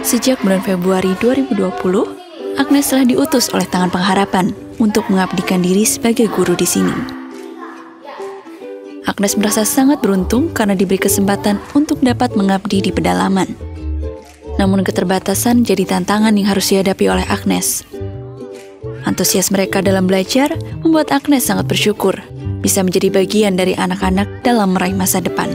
Sejak bulan Februari 2020, Agnes telah diutus oleh Tangan Pengharapan untuk mengabdikan diri sebagai guru di sini. Agnes merasa sangat beruntung karena diberi kesempatan untuk dapat mengabdi di pedalaman. Namun keterbatasan jadi tantangan yang harus dihadapi oleh Agnes. Antusias mereka dalam belajar membuat Agnes sangat bersyukur bisa menjadi bagian dari anak-anak dalam meraih masa depan.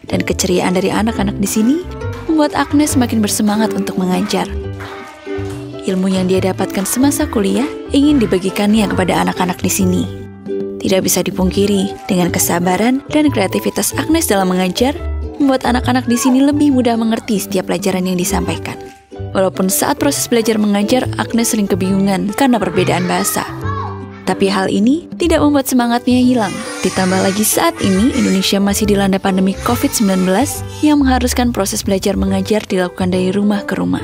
Dan keceriaan dari anak-anak di sini membuat Agnes semakin bersemangat untuk mengajar. Ilmu yang dia dapatkan semasa kuliah ingin dibagikannya kepada anak-anak di sini. Tidak bisa dipungkiri, dengan kesabaran dan kreativitas Agnes dalam mengajar, membuat anak-anak di sini lebih mudah mengerti setiap pelajaran yang disampaikan. Walaupun saat proses belajar mengajar, Agnes sering kebingungan karena perbedaan bahasa. Tapi hal ini tidak membuat semangatnya hilang. Ditambah lagi saat ini Indonesia masih dilanda pandemi COVID-19 yang mengharuskan proses belajar mengajar dilakukan dari rumah ke rumah.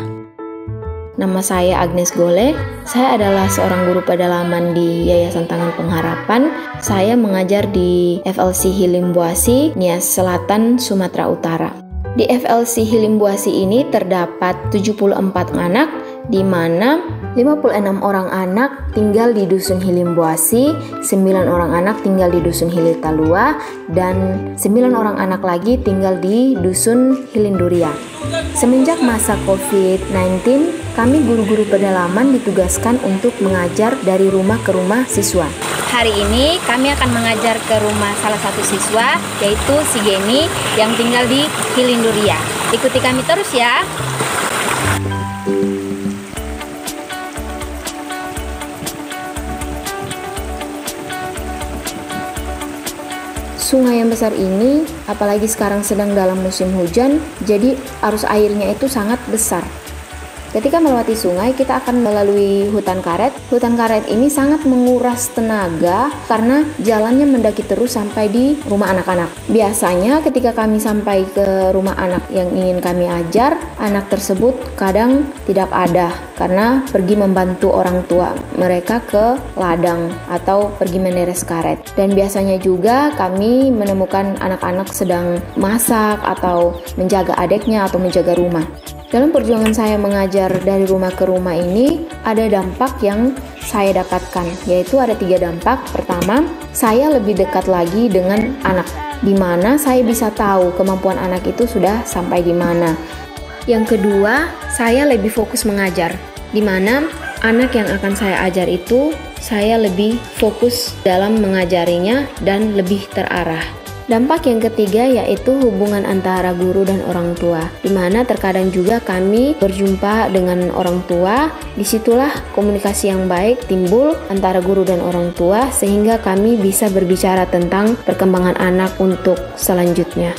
Nama saya Agnes Gole, saya adalah seorang guru pedalaman di Yayasan Tangan Pengharapan. Saya mengajar di FLC Hilimbuasi, Nias Selatan, Sumatera Utara. Di FLC Hilimbuasi ini terdapat 74 anak, di mana 56 orang anak tinggal di Dusun Hilimbuasi, 9 orang anak tinggal di Dusun Hilitalua, dan 9 orang anak lagi tinggal di Dusun Hilinduria. Semenjak masa COVID-19, kami guru-guru pedalaman ditugaskan untuk mengajar dari rumah ke rumah siswa. Hari ini kami akan mengajar ke rumah salah satu siswa, yaitu si Geni yang tinggal di Hilinduria. Ikuti kami terus ya. Sungai yang besar ini, apalagi sekarang sedang dalam musim hujan, jadi arus airnya itu sangat besar. Ketika melewati sungai, kita akan melalui hutan karet. Hutan karet ini sangat menguras tenaga karena jalannya mendaki terus sampai di rumah anak-anak. Biasanya ketika kami sampai ke rumah anak yang ingin kami ajar, anak tersebut kadang tidak ada karena pergi membantu orang tua mereka ke ladang atau pergi meneres karet. Dan biasanya juga kami menemukan anak-anak sedang masak atau menjaga adiknya atau menjaga rumah. Dalam perjuangan saya mengajar dari rumah ke rumah ini, ada dampak yang saya dapatkan, yaitu ada 3 dampak. Pertama, saya lebih dekat lagi dengan anak, di mana saya bisa tahu kemampuan anak itu sudah sampai di mana. Yang kedua, saya lebih fokus mengajar, di mana anak yang akan saya ajar itu, saya lebih fokus dalam mengajarinya dan lebih terarah. Dampak yang ketiga yaitu hubungan antara guru dan orang tua, di mana terkadang juga kami berjumpa dengan orang tua. Disitulah komunikasi yang baik timbul antara guru dan orang tua, sehingga kami bisa berbicara tentang perkembangan anak untuk selanjutnya.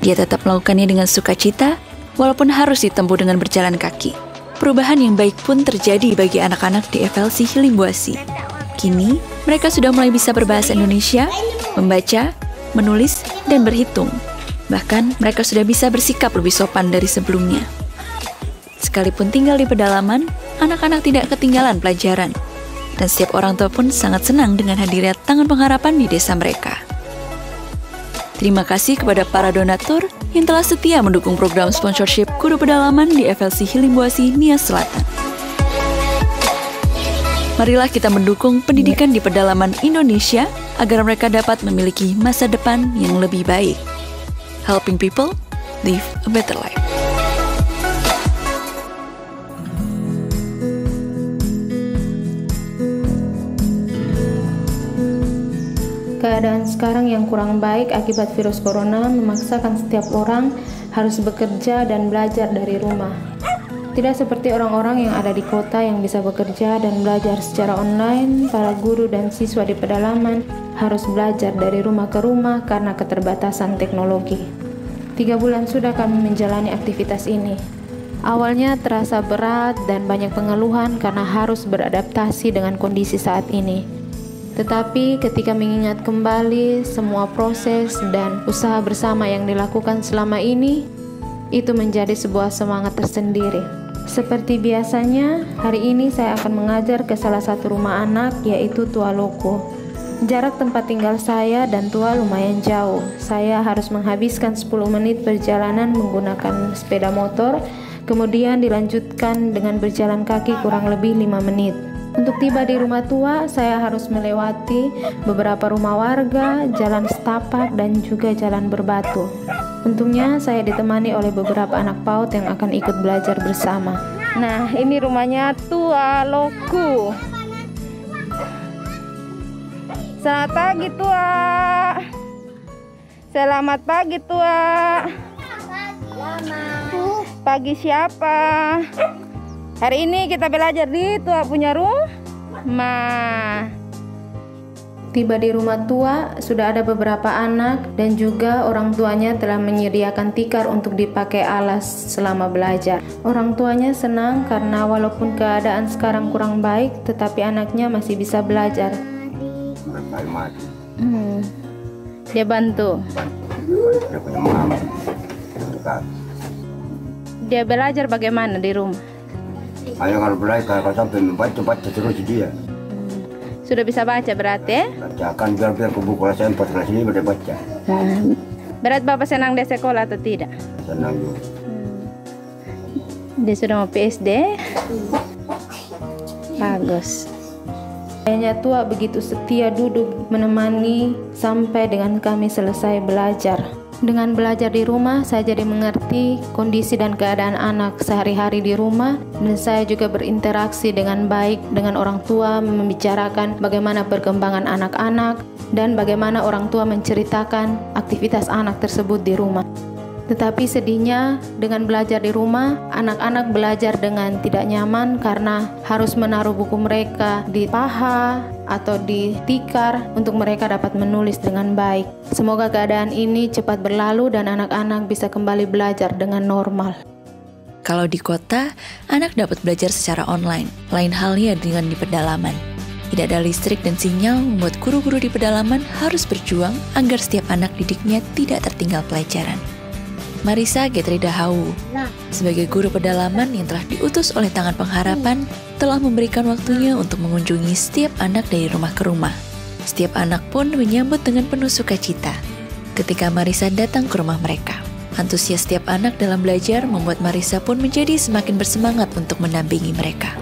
Dia tetap melakukannya dengan sukacita, walaupun harus ditempuh dengan berjalan kaki. Perubahan yang baik pun terjadi bagi anak-anak di FLC Hilimbuasi. Kini, mereka sudah mulai bisa berbahasa Indonesia, membaca, menulis, dan berhitung. Bahkan, mereka sudah bisa bersikap lebih sopan dari sebelumnya. Sekalipun tinggal di pedalaman, anak-anak tidak ketinggalan pelajaran. Dan setiap orang tua pun sangat senang dengan hadirnya Tangan Pengharapan di desa mereka. Terima kasih kepada para donatur yang telah setia mendukung program sponsorship guru pedalaman di FLC Hilimbuasi, Nias Selatan. Marilah kita mendukung pendidikan di pedalaman Indonesia agar mereka dapat memiliki masa depan yang lebih baik. Helping people live a better life. Keadaan sekarang yang kurang baik akibat virus corona memaksakan setiap orang harus bekerja dan belajar dari rumah. Tidak seperti orang-orang yang ada di kota yang bisa bekerja dan belajar secara online, para guru dan siswa di pedalaman harus belajar dari rumah ke rumah karena keterbatasan teknologi. 3 bulan sudah kami menjalani aktivitas ini. Awalnya terasa berat dan banyak pengeluhan karena harus beradaptasi dengan kondisi saat ini. Tetapi ketika mengingat kembali semua proses dan usaha bersama yang dilakukan selama ini, itu menjadi sebuah semangat tersendiri. Seperti biasanya, hari ini saya akan mengajar ke salah satu rumah anak, yaitu Tualoko. Jarak tempat tinggal saya dan Tua lumayan jauh. Saya harus menghabiskan 10 menit perjalanan menggunakan sepeda motor, kemudian dilanjutkan dengan berjalan kaki kurang lebih 5 menit. Untuk tiba di rumah Tua, saya harus melewati beberapa rumah warga, jalan setapak, dan juga jalan berbatu. Untungnya saya ditemani oleh beberapa anak PAUD yang akan ikut belajar bersama. Nah, ini rumahnya Tua Loku. Selamat pagi Tua. Selamat pagi Tua. Pagi siapa? Hari ini kita belajar di Tua punya rumah. Tiba di rumah Tua, sudah ada beberapa anak dan juga orang tuanya telah menyediakan tikar untuk dipakai alas selama belajar. Orang tuanya senang karena walaupun keadaan sekarang kurang baik, tetapi anaknya masih bisa belajar. Dia bantu. Dia belajar bagaimana di rumah? Kalau belajar kalau sampai membaca terus dia. Sudah bisa baca berarti? Bacakan biar ke buku kelas 4 kelas ini boleh baca. Berat Bapak senang di sekolah atau tidak? Senang juga. Dia sudah mau PSD? Bagus. Ayahnya Tua begitu setia duduk menemani sampai dengan kami selesai belajar. Dengan belajar di rumah, saya jadi mengerti kondisi dan keadaan anak sehari-hari di rumah, dan saya juga berinteraksi dengan baik dengan orang tua, membicarakan bagaimana perkembangan anak-anak dan bagaimana orang tua menceritakan aktivitas anak tersebut di rumah. Tetapi sedihnya, dengan belajar di rumah, anak-anak belajar dengan tidak nyaman karena harus menaruh buku mereka di paha atau di tikar untuk mereka dapat menulis dengan baik. Semoga keadaan ini cepat berlalu dan anak-anak bisa kembali belajar dengan normal. Kalau di kota, anak dapat belajar secara online. Lain halnya dengan di pedalaman. Tidak ada listrik dan sinyal membuat guru-guru di pedalaman harus berjuang agar setiap anak didiknya tidak tertinggal pelajaran. Marisa Getrida Hau, sebagai guru pedalaman yang telah diutus oleh Tangan Pengharapan, telah memberikan waktunya untuk mengunjungi setiap anak dari rumah ke rumah. Setiap anak pun menyambut dengan penuh sukacita ketika Marisa datang ke rumah mereka. Antusias setiap anak dalam belajar membuat Marisa pun menjadi semakin bersemangat untuk mendampingi mereka.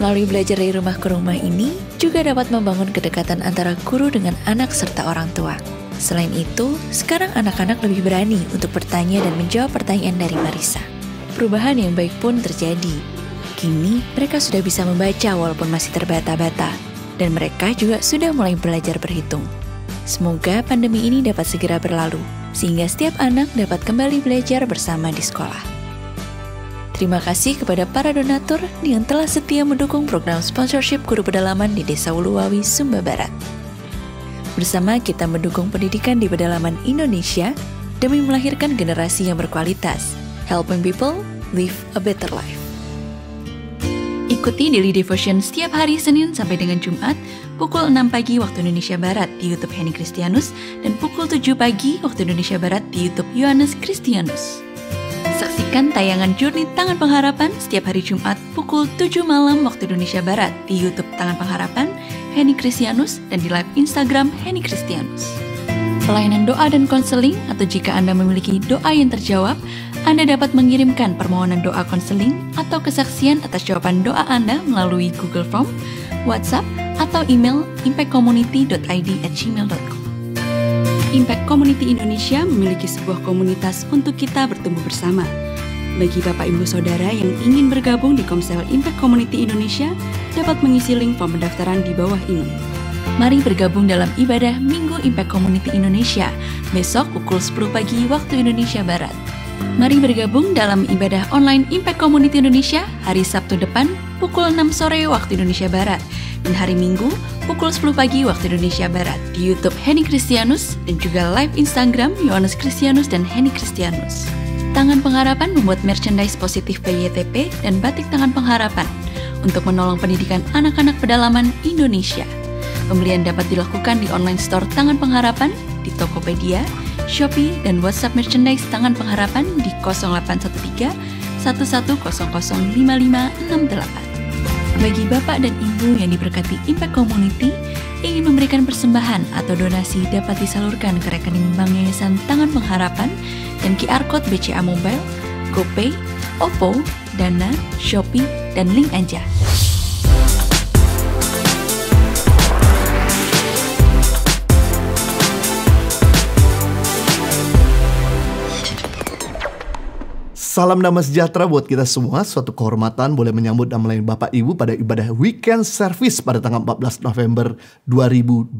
Melalui belajar dari rumah ke rumah ini, juga dapat membangun kedekatan antara guru dengan anak serta orang tua. Selain itu, sekarang anak-anak lebih berani untuk bertanya dan menjawab pertanyaan dari Marisa. Perubahan yang baik pun terjadi. Kini, mereka sudah bisa membaca walaupun masih terbata-bata, dan mereka juga sudah mulai belajar berhitung. Semoga pandemi ini dapat segera berlalu, sehingga setiap anak dapat kembali belajar bersama di sekolah. Terima kasih kepada para donatur yang telah setia mendukung program sponsorship guru pedalaman di Desa Uluwawi, Sumba Barat. Bersama kita mendukung pendidikan di pedalaman Indonesia demi melahirkan generasi yang berkualitas. Helping people live a better life. Ikuti Daily Devotion setiap hari Senin sampai dengan Jumat pukul 6 pagi waktu Indonesia Barat di YouTube Henny Kristianus dan pukul 7 pagi waktu Indonesia Barat di YouTube Yohanes Kristianus. Saksikan tayangan Journey Tangan Pengharapan setiap hari Jumat pukul 7 malam waktu Indonesia Barat di YouTube Tangan Pengharapan Henny Kristianus dan di live Instagram Henny Kristianus. Pelayanan doa dan konseling atau jika Anda memiliki doa yang terjawab, Anda dapat mengirimkan permohonan doa konseling atau kesaksian atas jawaban doa Anda melalui Google Form, WhatsApp, atau email impactcommunity.id@gmail.com. Impact Community Indonesia memiliki sebuah komunitas untuk kita bertumbuh bersama. Bagi Bapak Ibu Saudara yang ingin bergabung di Komsel Impact Community Indonesia, dapat mengisi link form pendaftaran di bawah ini. Mari bergabung dalam ibadah Minggu Impact Community Indonesia, besok pukul 10 pagi waktu Indonesia Barat. Mari bergabung dalam ibadah online Impact Community Indonesia hari Sabtu depan pukul 6 sore waktu Indonesia Barat dan hari Minggu pukul 10 pagi waktu Indonesia Barat di YouTube Henny Kristianus dan juga live Instagram Yohanes Kristianus dan Henny Kristianus. Tangan Pengharapan membuat merchandise positif PYTP dan batik Tangan Pengharapan untuk menolong pendidikan anak-anak pedalaman Indonesia. Pembelian dapat dilakukan di online store Tangan Pengharapan, di Tokopedia, Shopee, dan WhatsApp merchandise Tangan Pengharapan di 0813 11005568. Bagi Bapak dan Ibu yang diberkati Impact Community ingin memberikan persembahan atau donasi dapat disalurkan ke rekening Bank Yayasan Tangan Pengharapan dan QR Code BCA Mobile, GoPay, OVO, Dana, Shopee, dan link aja. Salam damai sejahtera buat kita semua. Suatu kehormatan boleh menyambut dan melayani Bapak Ibu pada ibadah weekend service pada tanggal 14 November 2020.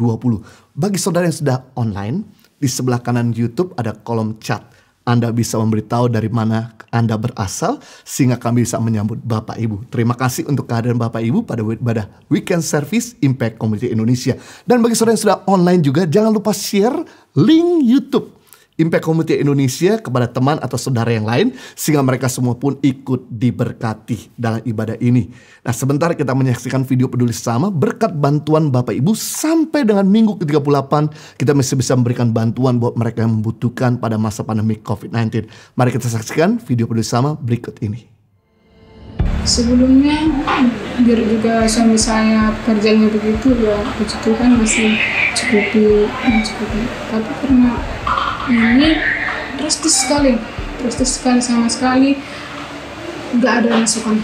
Bagi saudara yang sudah online, di sebelah kanan YouTube ada kolom chat. Anda bisa memberitahu dari mana Anda berasal sehingga kami bisa menyambut Bapak Ibu. Terima kasih untuk kehadiran Bapak Ibu pada ibadah weekend service Impact Community Indonesia. Dan bagi saudara yang sudah online juga, jangan lupa share link YouTube Impact Community Indonesia kepada teman atau saudara yang lain sehingga mereka semua pun ikut diberkati dalam ibadah ini. Nah, sebentar kita menyaksikan video peduli sesama. Berkat bantuan Bapak Ibu sampai dengan minggu ke-38 kita masih bisa memberikan bantuan buat mereka yang membutuhkan pada masa pandemi COVID-19. Mari kita saksikan video peduli sesama berikut ini. Sebelumnya biar juga suami saya kerjanya begitu, ya puji Tuhan masih cukupi. Tapi karena ini drastis sekali sama sekali nggak ada masukan.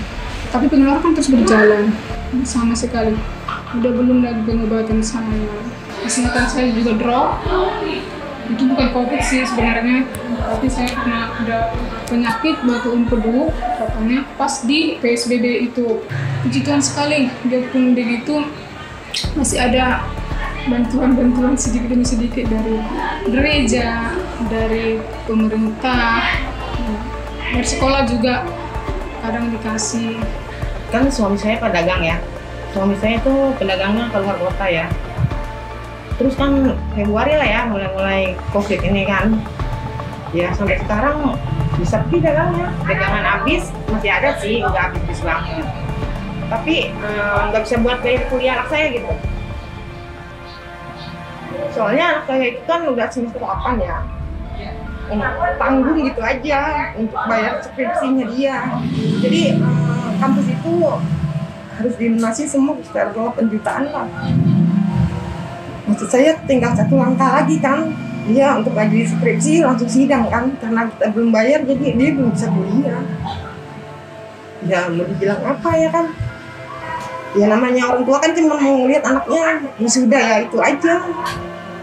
Tapi pengeluaran terus berjalan sama sekali. Udah belum lagi pengobatan saya, kesehatan saya juga drop. Itu bukan COVID sih sebenarnya, tapi saya kena ada penyakit batu empedu katanya pas di PSBB itu. Puji Tuhan sekali, biarpun begitu masih ada bantuan sedikit demi sedikit dari gereja, dari pemerintah, dari sekolah juga kadang dikasih. Kan suami saya pedagang ya, suami saya itu pedagangnya keluar kota ya. Terus kan Februari lah ya mulai COVID ini kan, ya sampai sekarang bisa sepi dagangnya, dagangan habis, masih ada sih, nggak habis banget. Tapi nggak bisa buat bayar kuliah anak saya gitu. Soalnya anak saya itu kan udah semester 8 ya, tanggung gitu aja untuk bayar skripsinya dia. Jadi kampus itu harus dilunasi semua sekitar 8 jutaan lah. Maksud saya tinggal satu langkah lagi kan, dia untuk lagi skripsi langsung sidang kan, karena kita belum bayar jadi dia belum bisa kuliah. Ya mau dibilang apa ya kan? Ya namanya orang tua kan cuma mau lihat anaknya wisuda ya itu aja.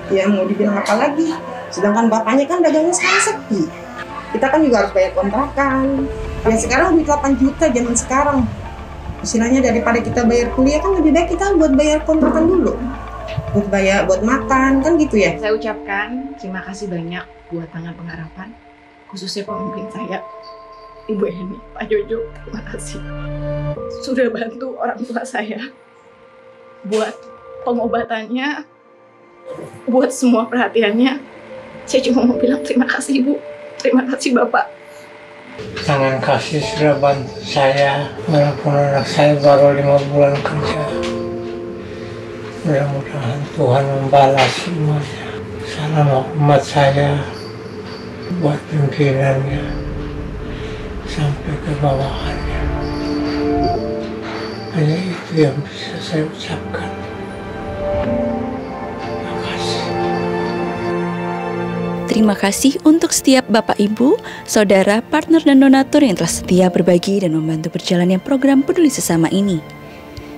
Ya mau dibilang apa lagi, sedangkan bapaknya kan dagangnya sekarang sepi. Kita kan juga harus bayar kontrakan. Ya sekarang duit 8 juta zaman sekarang. Istilahnya daripada kita bayar kuliah kan lebih baik kita buat bayar kontrakan dulu. Buat makan kan gitu ya. Saya ucapkan terima kasih banyak buat Tangan Pengharapan, khususnya pemimpin saya, Ibu Eni, Pak Jojo. Terima kasih sudah bantu orang tua saya buat pengobatannya, buat semua perhatiannya. Saya cuma mau bilang terima kasih Ibu, terima kasih Bapak. Tangan kasih sudah bantu saya, walaupun anak saya baru 5 bulan kerja. Mudah-mudahan Tuhan membalas semuanya. Salam umat saya buat pimpinannya sampai ke bawahannya. Hanya itu yang bisa saya ucapkan. Terima kasih untuk setiap Bapak Ibu, Saudara, partner dan donatur yang telah setia berbagi dan membantu berjalannya program peduli sesama ini.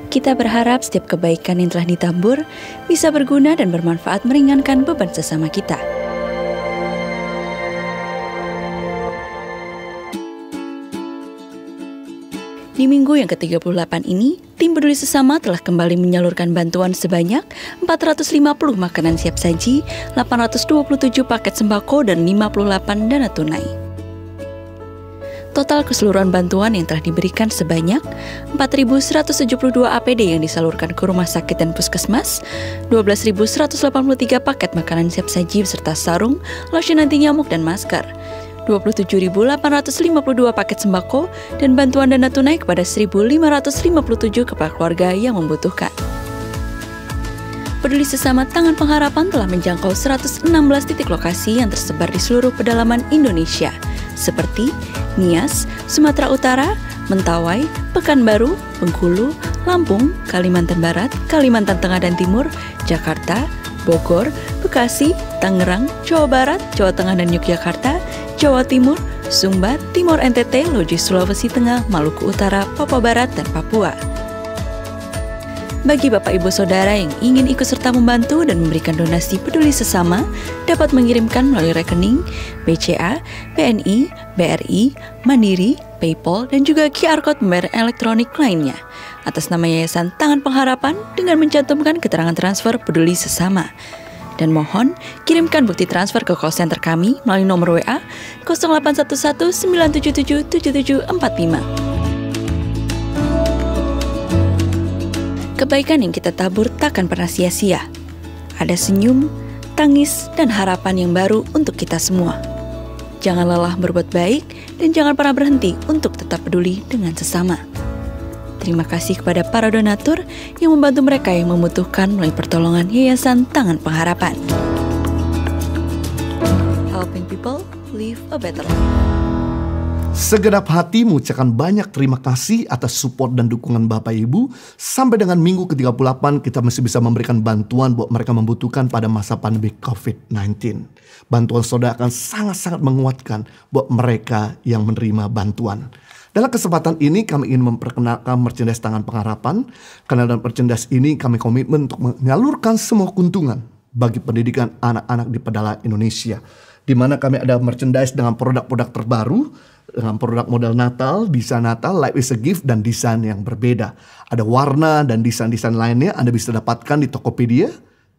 Kita berharap setiap kebaikan yang telah ditabur bisa berguna dan bermanfaat meringankan beban sesama kita. Di minggu yang ke-38 ini, tim peduli sesama telah kembali menyalurkan bantuan sebanyak 450 makanan siap saji, 827 paket sembako, dan 58 dana tunai. Total keseluruhan bantuan yang telah diberikan sebanyak 4.172 APD yang disalurkan ke rumah sakit dan puskesmas, 12.183 paket makanan siap saji beserta sarung, lotion anti nyamuk dan masker, 27.852 paket sembako, dan bantuan dana tunai kepada 1.557 kepala keluarga yang membutuhkan. Peduli Sesama Tangan Pengharapan telah menjangkau 116 titik lokasi yang tersebar di seluruh pedalaman Indonesia, seperti Nias, Sumatera Utara, Mentawai, Pekanbaru, Bengkulu, Lampung, Kalimantan Barat, Kalimantan Tengah dan Timur, Jakarta, Bogor, Bekasi, Tangerang, Jawa Barat, Jawa Tengah dan Yogyakarta, Jawa Timur, Sumba, Timor NTT, Loji Sulawesi Tengah, Maluku Utara, Papua Barat, dan Papua. Bagi Bapak Ibu Saudara yang ingin ikut serta membantu dan memberikan donasi peduli sesama, dapat mengirimkan melalui rekening BCA, BNI, BRI, Mandiri, PayPal, dan juga QR Code pembayaran elektronik lainnya atas nama Yayasan Tangan Pengharapan dengan mencantumkan keterangan transfer peduli sesama. Dan mohon kirimkan bukti transfer ke call center kami melalui nomor WA 0811 977 7745. Kebaikan yang kita tabur takkan pernah sia-sia. Ada senyum, tangis, dan harapan yang baru untuk kita semua. Jangan lelah berbuat baik dan jangan pernah berhenti untuk tetap peduli dengan sesama. Terima kasih kepada para donatur yang membantu mereka yang membutuhkan melalui pertolongan Yayasan Tangan Pengharapan. Helping people live a better life. Segenap hati mengucapkan banyak terima kasih atas support dan dukungan Bapak Ibu. Sampai dengan minggu ke-38 kita masih bisa memberikan bantuan buat mereka membutuhkan pada masa pandemi COVID-19. Bantuan saudara akan sangat-sangat menguatkan buat mereka yang menerima bantuan. Dalam kesempatan ini kami ingin memperkenalkan merchandise Tangan Pengharapan. Karena dalam merchandise ini kami komitmen untuk menyalurkan semua keuntungan bagi pendidikan anak-anak di pedalaman Indonesia. Di mana kami ada merchandise dengan produk-produk terbaru, dengan produk model Natal, desain Natal, Life is a Gift, dan desain yang berbeda. Ada warna dan desain-desain lainnya Anda bisa dapatkan di Tokopedia,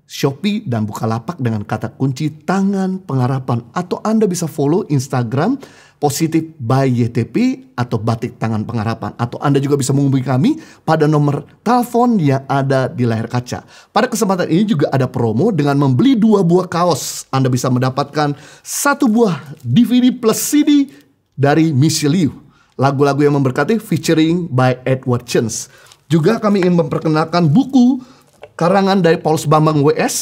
Shopee, dan Bukalapak dengan kata kunci Tangan Pengharapan. Atau Anda bisa follow Instagram Positif by YTP atau Batik Tangan Pengharapan. Atau Anda juga bisa menghubungi kami pada nomor telepon yang ada di layar kaca. Pada kesempatan ini juga ada promo dengan membeli 2 buah kaos. Anda bisa mendapatkan 1 buah DVD plus CD dari Missy Liu, lagu-lagu yang memberkati featuring by Edward Chance. Juga kami ingin memperkenalkan buku karangan dari Paulus Bambang WS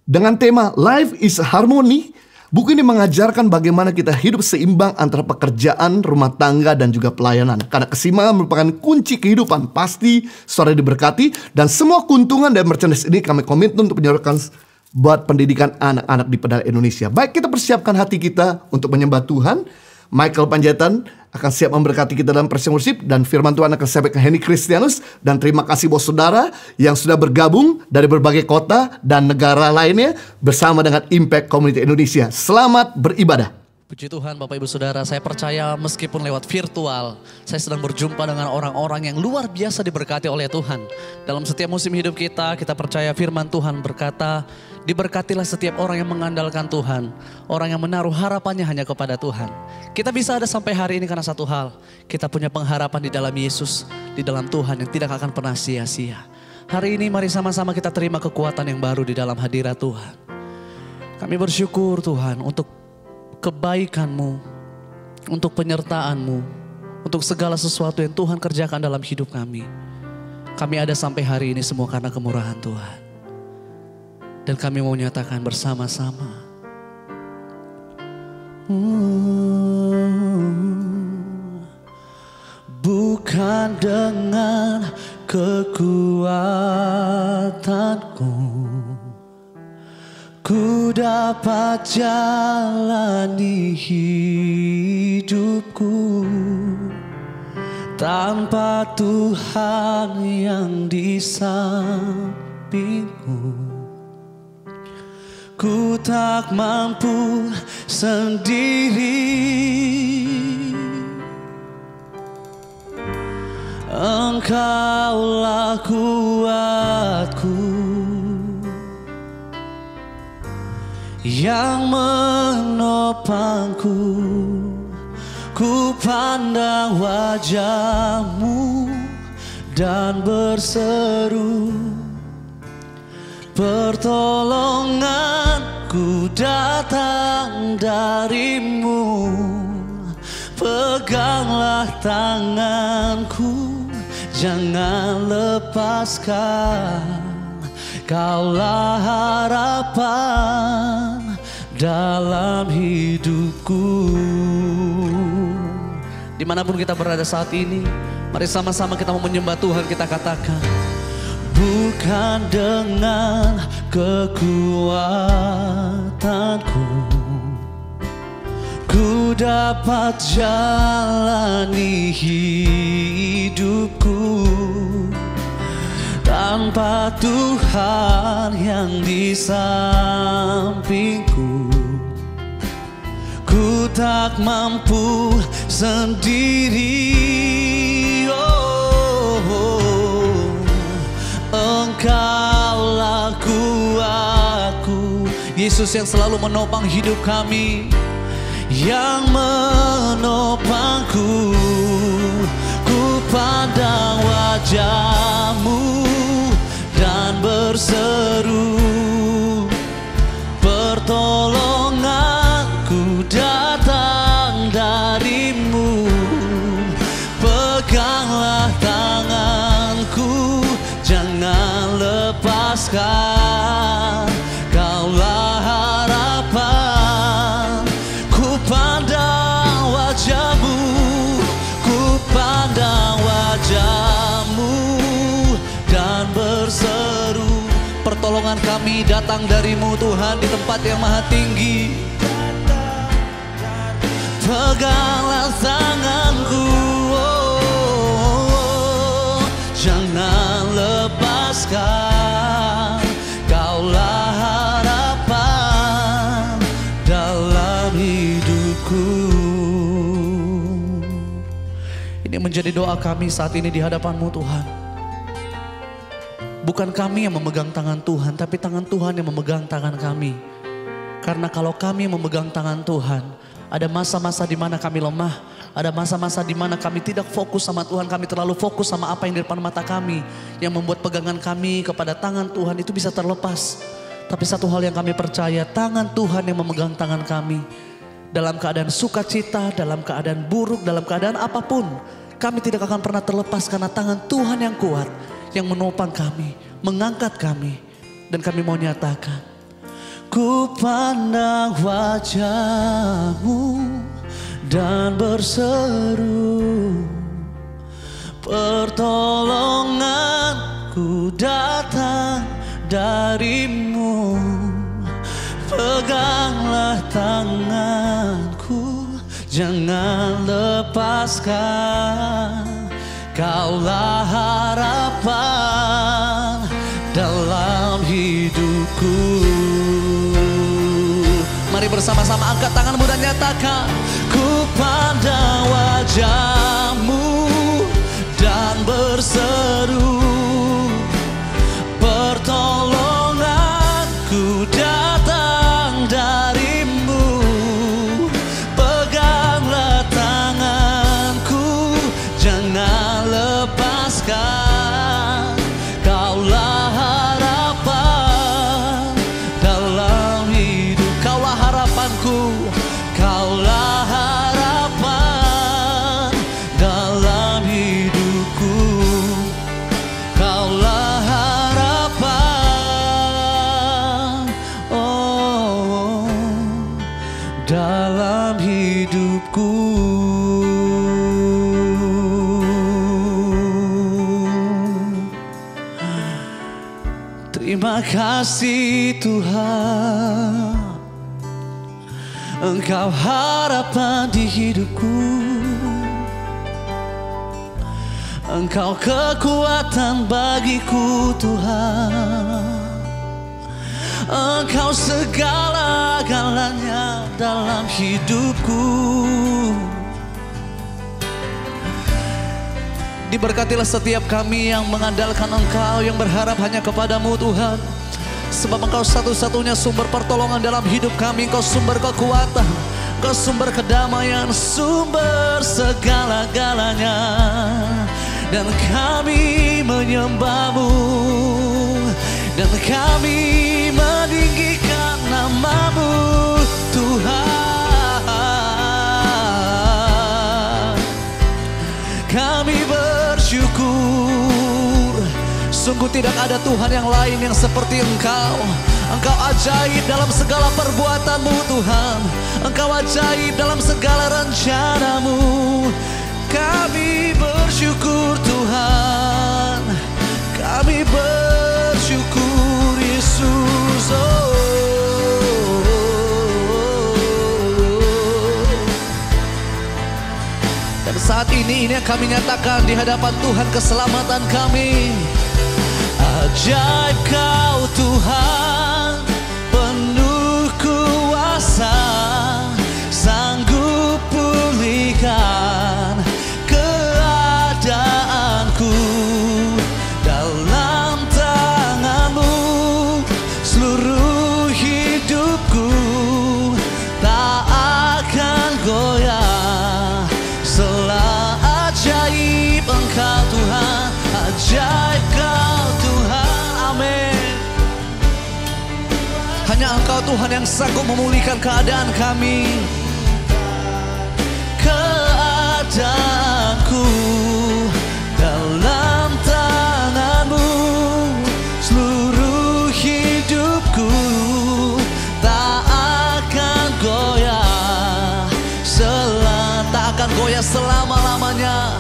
dengan tema Life is Harmony. Buku ini mengajarkan bagaimana kita hidup seimbang antara pekerjaan, rumah tangga, dan juga pelayanan. Karena keseimbangan merupakan kunci kehidupan. Pasti saudara diberkati, dan semua keuntungan dari merchandise ini kami komitmen untuk menyalurkan buat pendidikan anak-anak di pedalaman Indonesia. Baik, kita persiapkan hati kita untuk menyembah Tuhan. Michael Panjaitan akan siap memberkati kita dalam praise and worship, dan firman Tuhan akan sampai ke Henny Kristianus. Dan terima kasih buat saudara yang sudah bergabung dari berbagai kota dan negara lainnya bersama dengan Impact Community Indonesia. Selamat beribadah. Puji Tuhan Bapak Ibu Saudara, saya percaya meskipun lewat virtual, saya sedang berjumpa dengan orang-orang yang luar biasa diberkati oleh Tuhan. Dalam setiap musim hidup kita percaya firman Tuhan berkata, diberkatilah setiap orang yang mengandalkan Tuhan, orang yang menaruh harapannya hanya kepada Tuhan. Kita bisa ada sampai hari ini karena satu hal, kita punya pengharapan di dalam Yesus, di dalam Tuhan yang tidak akan pernah sia-sia. Hari ini mari sama-sama kita terima kekuatan yang baru di dalam hadirat Tuhan. Kami bersyukur Tuhan untuk kebaikan-Mu, untuk penyertaan-Mu, untuk segala sesuatu yang Tuhan kerjakan dalam hidup kami. Kami ada sampai hari ini semua karena kemurahan Tuhan. Dan kami mau nyatakan bersama-sama. Bukan dengan kekuatanku ku dapat jalani hidupku tanpa Tuhan yang di sampingku. Ku tak mampu sendiri, Engkaulah kuatku yang menopangku. Ku pandang wajah-Mu dan berseru, pertolonganku datang dari-Mu. Peganglah tanganku, jangan lepaskan. Kaulah harapan dalam hidupku. Dimanapun kita berada saat ini, Mari sama-sama kita mau menyembah Tuhan, kita katakan, bukan dengan kekuatanku ku dapat jalani hidupku, tanpa Tuhan yang di sampingku ku tak mampu sendiri. Engkaulah kuatku, Yesus yang selalu menopang hidup kami, yang menopangku. Ku pandang wajah-Mu dan berseru, pertolonganku datang dari-Mu. Peganglah tanganku, jangan lepaskan, Kaulah harapan. Ku pandang wajah-Mu, ku pandang wajah-Mu dan berseru, pertolongan kami datang dari-Mu Tuhan di tempat yang maha tinggi. Peganglah tanganku, jangan lepaskan, Kaulah harapan dalam hidupku. Ini menjadi doa kami saat ini di hadapan-Mu Tuhan. Bukan kami yang memegang tangan Tuhan, tapi tangan Tuhan yang memegang tangan kami. Karena kalau kami memegang tangan Tuhan, ada masa-masa di mana kami lemah, ada masa-masa di mana kami tidak fokus sama Tuhan, kami terlalu fokus sama apa yang di depan mata kami, yang membuat pegangan kami kepada tangan Tuhan itu bisa terlepas. Tapi satu hal yang kami percaya, tangan Tuhan yang memegang tangan kami. Dalam keadaan sukacita, dalam keadaan buruk, dalam keadaan apapun, kami tidak akan pernah terlepas karena tangan Tuhan yang kuat, yang menopang kami, mengangkat kami. Dan kami mau nyatakan, ku pandang wajah-Mu dan berseru, pertolonganku datang dari-Mu. Peganglah tanganku, jangan lepaskan, Kaulah harapan dalam hidupku. Mari bersama-sama angkat tanganmu dan nyatakan, ku pandang wajah-Mu dan berseru, pertolonganku datang dari-Mu. Peganglah tanganku, jangan lepaskan, Kaulah harapan dalam hidup. Kaulah harapanku, Kaulah harapan dalam hidupku. Kaulah harapan, oh, dalam hidupku. Terima kasih Tuhan, Engkau harapan di hidupku. Engkau kekuatan bagiku Tuhan. Engkau segala-galanya dalam hidupku. Diberkatilah setiap kami yang mengandalkan Engkau, yang berharap hanya kepada-Mu Tuhan. Sebab Engkau satu-satunya sumber pertolongan dalam hidup kami. Engkau sumber kekuatan, Engkau sumber kedamaian, sumber segala-galanya. Dan kami menyembah-Mu, dan kami meninggikan nama-Mu Tuhan. Kami bersyukur, sungguh tidak ada Tuhan yang lain yang seperti Engkau. Engkau ajaib dalam segala perbuatan-Mu Tuhan. Engkau ajaib dalam segala rencana-Mu. Kami bersyukur Tuhan, kami bersyukur Yesus. Dan saat ini yang kami nyatakan di hadapan Tuhan keselamatan kami. Ajaib Kau Tuhan, penuh kuasa, sanggup pulihkan keadaanku. Dalam tangan-Mu seluruh hidupku tak akan goyah. Selah ajaib Engkau Tuhan, ajaib Kau Tuhan, amin. Hanya Engkau Tuhan yang sanggup memulihkan keadaan kami, keadaanku. Dalam tangan-Mu seluruh hidupku tak akan goyah. Tak akan goyah selama-lamanya,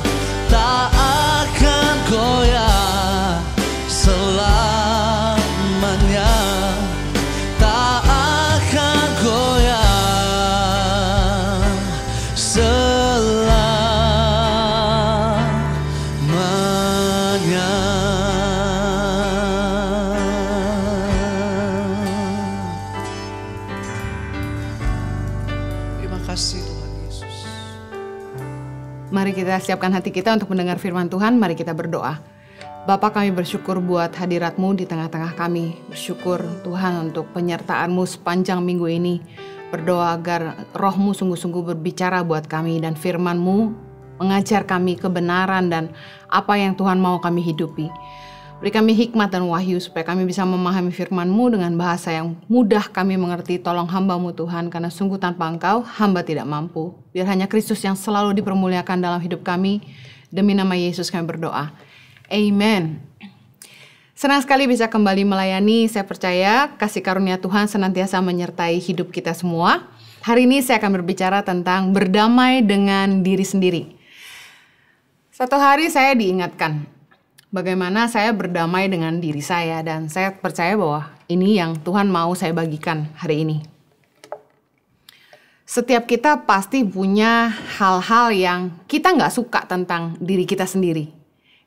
tak akan goyah selamanya, tak akan goyah selamanya. Terima kasih Tuhan Yesus. Mari kita siapkan hati kita untuk mendengar firman Tuhan. Mari kita berdoa. Bapa, kami bersyukur buat hadirat-Mu di tengah-tengah kami. Bersyukur Tuhan untuk penyertaan-Mu sepanjang minggu ini. Berdoa agar Roh-Mu sungguh-sungguh berbicara buat kami dan firman-Mu mengajar kami kebenaran dan apa yang Tuhan mau kami hidupi. Beri kami hikmat dan wahyu supaya kami bisa memahami firman-Mu dengan bahasa yang mudah kami mengerti. Tolong hamba-Mu Tuhan, karena sungguh tanpa Engkau hamba tidak mampu. Biar hanya Kristus yang selalu dipermuliakan dalam hidup kami. Demi nama Yesus kami berdoa. Amen. Senang sekali bisa kembali melayani. Saya percaya kasih karunia Tuhan senantiasa menyertai hidup kita semua. Hari ini saya akan berbicara tentang berdamai dengan diri sendiri. Satu hari saya diingatkan bagaimana saya berdamai dengan diri saya, dan saya percaya bahwa ini yang Tuhan mau saya bagikan hari ini. Setiap kita pasti punya hal-hal yang kita nggak suka tentang diri kita sendiri.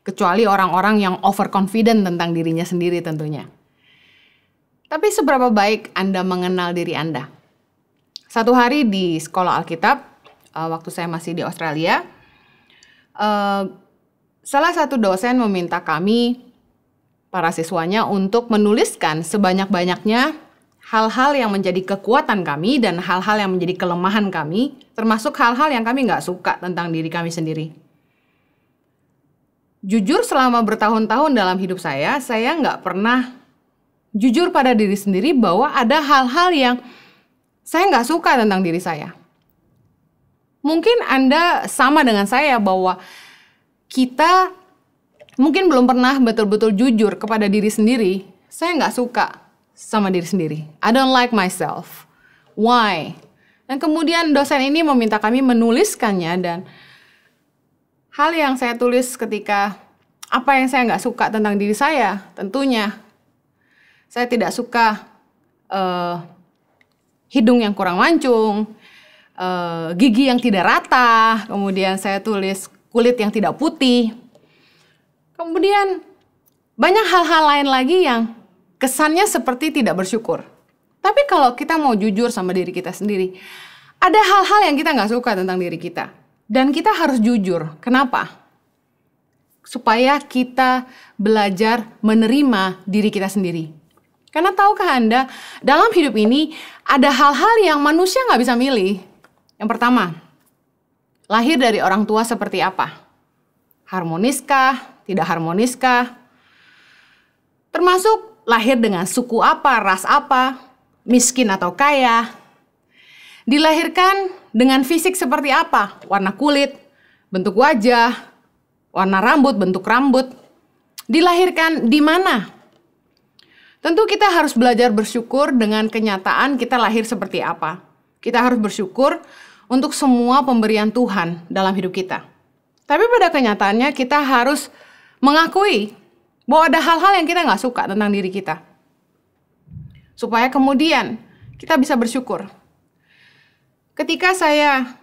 Kecuali orang-orang yang overconfident tentang dirinya sendiri tentunya. Tapi seberapa baik Anda mengenal diri Anda? Satu hari di sekolah Alkitab, waktu saya masih di Australia, salah satu dosen meminta kami, para siswanya, untuk menuliskan sebanyak-banyaknya hal-hal yang menjadi kekuatan kami dan hal-hal yang menjadi kelemahan kami, termasuk hal-hal yang kami nggak suka tentang diri kami sendiri. Jujur selama bertahun-tahun dalam hidup saya nggak pernah jujur pada diri sendiri bahwa ada hal-hal yang saya nggak suka tentang diri saya. Mungkin Anda sama dengan saya bahwa kita mungkin belum pernah betul-betul jujur kepada diri sendiri. Saya nggak suka sama diri sendiri. I don't like myself. Why? Dan kemudian dosen ini meminta kami menuliskannya, dan hal yang saya tulis ketika apa yang saya nggak suka tentang diri saya, tentunya saya tidak suka hidung yang kurang mancung, gigi yang tidak rata, kemudian saya tulis kulit yang tidak putih, kemudian banyak hal-hal lain lagi yang kesannya seperti tidak bersyukur. Tapi kalau kita mau jujur sama diri kita sendiri, ada hal-hal yang kita nggak suka tentang diri kita. Dan kita harus jujur. Kenapa? Supaya kita belajar menerima diri kita sendiri. Karena tahukah Anda, dalam hidup ini ada hal-hal yang manusia nggak bisa milih. Yang pertama, lahir dari orang tua seperti apa? Harmoniskah? Tidak harmoniskah? Termasuk lahir dengan suku apa, ras apa, miskin atau kaya. Dilahirkan dengan fisik seperti apa? Warna kulit, bentuk wajah, warna rambut, bentuk rambut. Dilahirkan di mana? Tentu kita harus belajar bersyukur dengan kenyataan kita lahir seperti apa. Kita harus bersyukur untuk semua pemberian Tuhan dalam hidup kita. Tapi pada kenyataannya kita harus mengakui bahwa ada hal-hal yang kita nggak suka tentang diri kita. Supaya kemudian kita bisa bersyukur. Ketika saya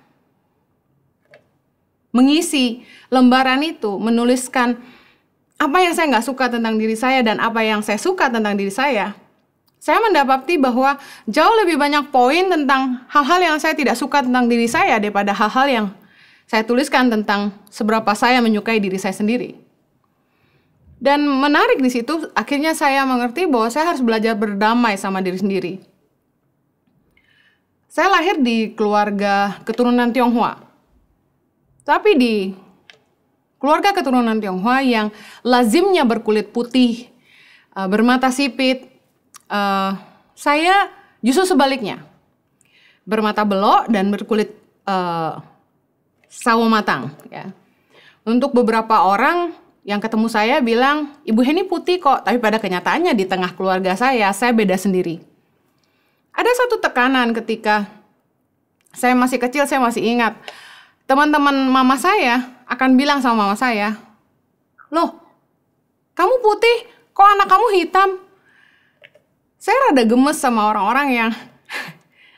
mengisi lembaran itu, menuliskan apa yang saya nggak suka tentang diri saya dan apa yang saya suka tentang diri saya mendapati bahwa jauh lebih banyak poin tentang hal-hal yang saya tidak suka tentang diri saya daripada hal-hal yang saya tuliskan tentang seberapa saya menyukai diri saya sendiri. Dan menarik di situ, akhirnya saya mengerti bahwa saya harus belajar berdamai sama diri sendiri. Saya lahir di keluarga keturunan Tionghoa. Tapi di keluarga keturunan Tionghoa yang lazimnya berkulit putih, bermata sipit, saya justru sebaliknya. Bermata belok dan berkulit sawo matang. Ya. Untuk beberapa orang yang ketemu saya bilang, Ibu Heni putih kok, tapi pada kenyataannya di tengah keluarga saya beda sendiri. Ada satu tekanan ketika saya masih kecil, saya masih ingat. Teman-teman mama saya akan bilang sama mama saya, "Loh, kamu putih, kok anak kamu hitam?" Saya rada gemes sama orang-orang yang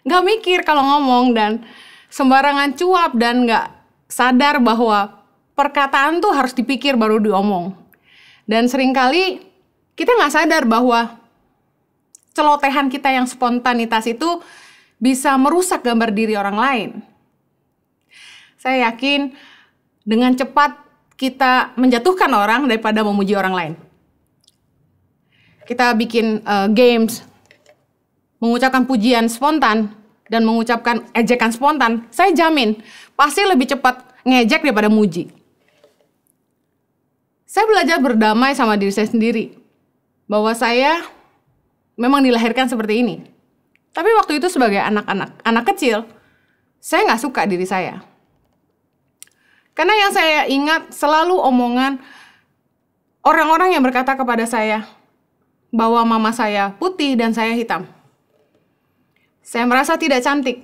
gak mikir kalau ngomong dan sembarangan cuap dan gak sadar bahwa perkataan tuh harus dipikir baru diomong. Dan seringkali kita gak sadar bahwa celotehan kita yang spontanitas itu bisa merusak gambar diri orang lain. Saya yakin dengan cepat kita menjatuhkan orang daripada memuji orang lain. Kita bikin games, mengucapkan pujian spontan dan mengucapkan ejekan spontan. Saya jamin pasti lebih cepat ngejek daripada muji. Saya belajar berdamai sama diri saya sendiri. Bahwa saya memang dilahirkan seperti ini. Tapi waktu itu sebagai anak kecil, saya nggak suka diri saya. Karena yang saya ingat selalu omongan orang-orang yang berkata kepada saya bahwa mama saya putih dan saya hitam. Saya merasa tidak cantik.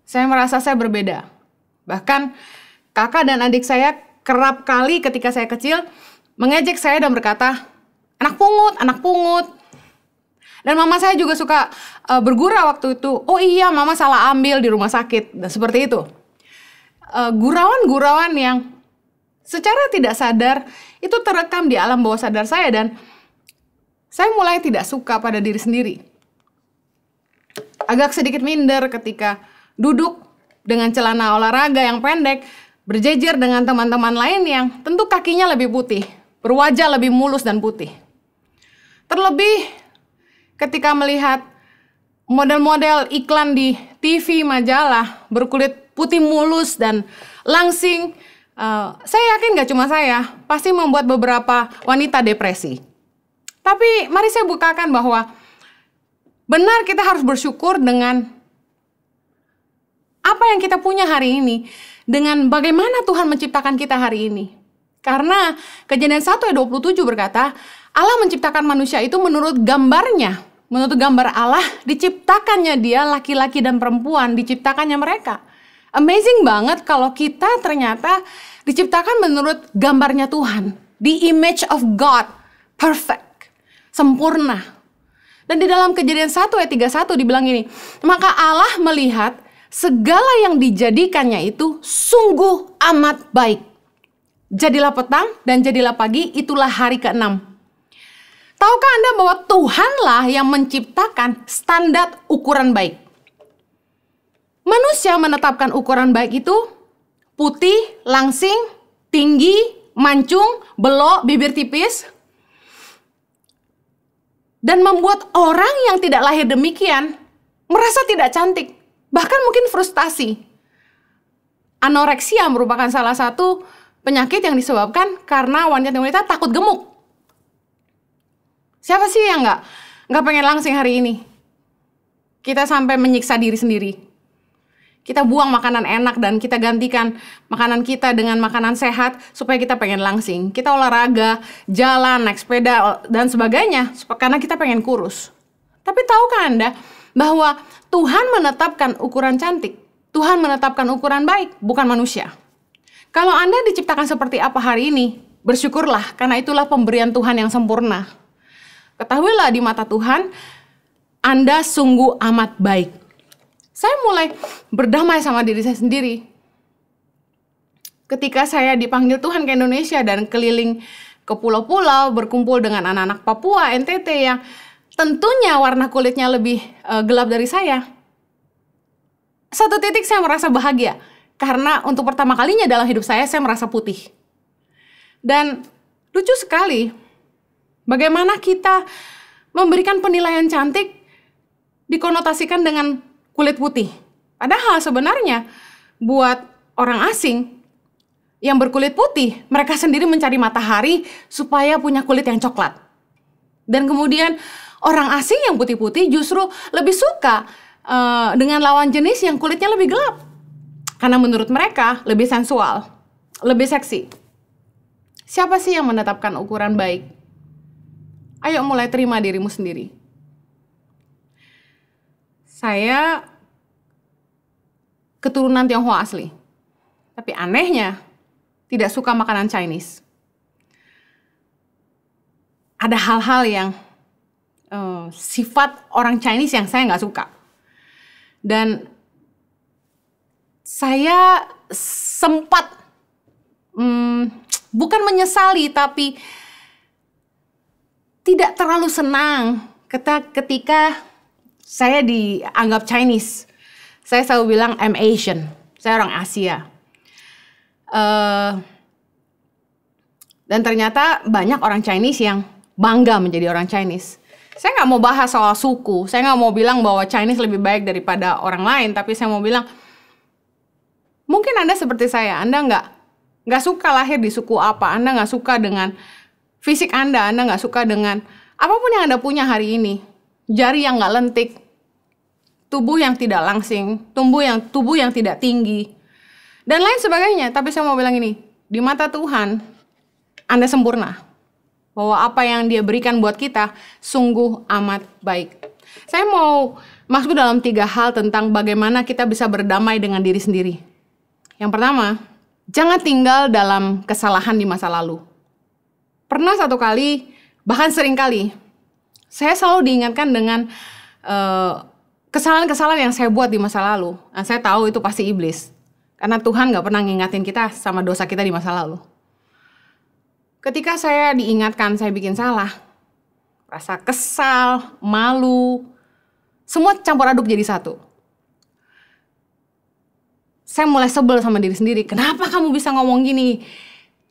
Saya merasa saya berbeda. Bahkan kakak dan adik saya kerap kali ketika saya kecil mengejek saya dan berkata, anak pungut. Dan mama saya juga suka bergurau waktu itu. Oh iya, mama salah ambil di rumah sakit. Dan seperti itu. Gurauan-gurauan yang secara tidak sadar itu terekam di alam bawah sadar saya. Dan saya mulai tidak suka pada diri sendiri. Agak sedikit minder ketika duduk dengan celana olahraga yang pendek, berjejer dengan teman-teman lain yang tentu kakinya lebih putih, berwajah lebih mulus dan putih. Terlebih ketika melihat model-model iklan di TV majalah berkulit putih mulus dan langsing, saya yakin gak cuma saya, pasti membuat beberapa wanita depresi. Tapi mari saya bukakan bahwa benar kita harus bersyukur dengan apa yang kita punya hari ini, dengan bagaimana Tuhan menciptakan kita hari ini. Karena Kejadian 1 ayat 27 berkata, Allah menciptakan manusia itu menurut gambarnya. Menurut gambar Allah, diciptakannya dia laki-laki dan perempuan, diciptakannya mereka. Amazing banget kalau kita ternyata diciptakan menurut gambarnya Tuhan. The image of God, perfect, sempurna. Dan di dalam Kejadian 1 ayat 31 dibilang ini, maka Allah melihat segala yang dijadikannya itu sungguh amat baik. Jadilah petang dan jadilah pagi, itulah hari ke-6. Tahukah Anda bahwa Tuhanlah yang menciptakan standar ukuran baik? Manusia menetapkan ukuran baik itu putih, langsing, tinggi, mancung, belok, bibir tipis. Dan membuat orang yang tidak lahir demikian merasa tidak cantik. Bahkan mungkin frustasi. Anoreksia merupakan salah satu penyakit yang disebabkan karena wanita-wanita takut gemuk. Siapa sih yang nggak pengen langsing hari ini? Kita sampai menyiksa diri sendiri. Kita buang makanan enak dan kita gantikan makanan kita dengan makanan sehat supaya kita pengen langsing. Kita olahraga, jalan, naik sepeda, dan sebagainya karena kita pengen kurus. Tapi tahukah Anda bahwa Tuhan menetapkan ukuran cantik? Tuhan menetapkan ukuran baik, bukan manusia. Kalau Anda diciptakan seperti apa hari ini, bersyukurlah karena itulah pemberian Tuhan yang sempurna. Ketahuilah di mata Tuhan, Anda sungguh amat baik. Saya mulai berdamai sama diri saya sendiri. Ketika saya dipanggil Tuhan ke Indonesia dan keliling ke pulau-pulau, berkumpul dengan anak-anak Papua, NTT yang tentunya warna kulitnya lebih gelap dari saya. Satu titik saya merasa bahagia. Karena untuk pertama kalinya dalam hidup saya merasa putih. Dan lucu sekali, bagaimana kita memberikan penilaian cantik dikonotasikan dengan kulit putih. Padahal sebenarnya buat orang asing yang berkulit putih, mereka sendiri mencari matahari supaya punya kulit yang coklat. Dan kemudian orang asing yang putih-putih justru lebih suka dengan lawan jenis yang kulitnya lebih gelap. Karena menurut mereka lebih sensual, lebih seksi. Siapa sih yang menetapkan ukuran baik? Ayo mulai terima dirimu sendiri. Saya keturunan Tionghoa asli. Tapi anehnya, tidak suka makanan Chinese. Ada hal-hal yang sifat orang Chinese yang saya nggak suka. Dan saya sempat bukan menyesali, tapi tidak terlalu senang ketika saya dianggap Chinese. Saya selalu bilang I'm Asian, saya orang Asia. Dan ternyata banyak orang Chinese yang bangga menjadi orang Chinese. Saya nggak mau bahas soal suku, saya nggak mau bilang bahwa Chinese lebih baik daripada orang lain, tapi saya mau bilang, mungkin Anda seperti saya, Anda nggak suka lahir di suku apa, Anda nggak suka dengan fisik Anda nggak suka dengan apapun yang Anda punya hari ini. Jari yang nggak lentik, tubuh yang tidak langsing, tubuh yang tidak tinggi, dan lain sebagainya. Tapi saya mau bilang ini, di mata Tuhan, Anda sempurna. Bahwa apa yang Dia berikan buat kita sungguh amat baik. Saya mau masuk dalam 3 hal tentang bagaimana kita bisa berdamai dengan diri sendiri. Yang pertama, jangan tinggal dalam kesalahan di masa lalu. Pernah satu kali, bahkan sering kali, saya selalu diingatkan dengan kesalahan-kesalahan yang saya buat di masa lalu. Nah, saya tahu itu pasti iblis. Karena Tuhan gak pernah ngingatin kita sama dosa kita di masa lalu. Ketika saya diingatkan saya bikin salah, rasa kesal, malu, semua campur aduk jadi satu. Saya mulai sebel sama diri sendiri. Kenapa kamu bisa ngomong gini?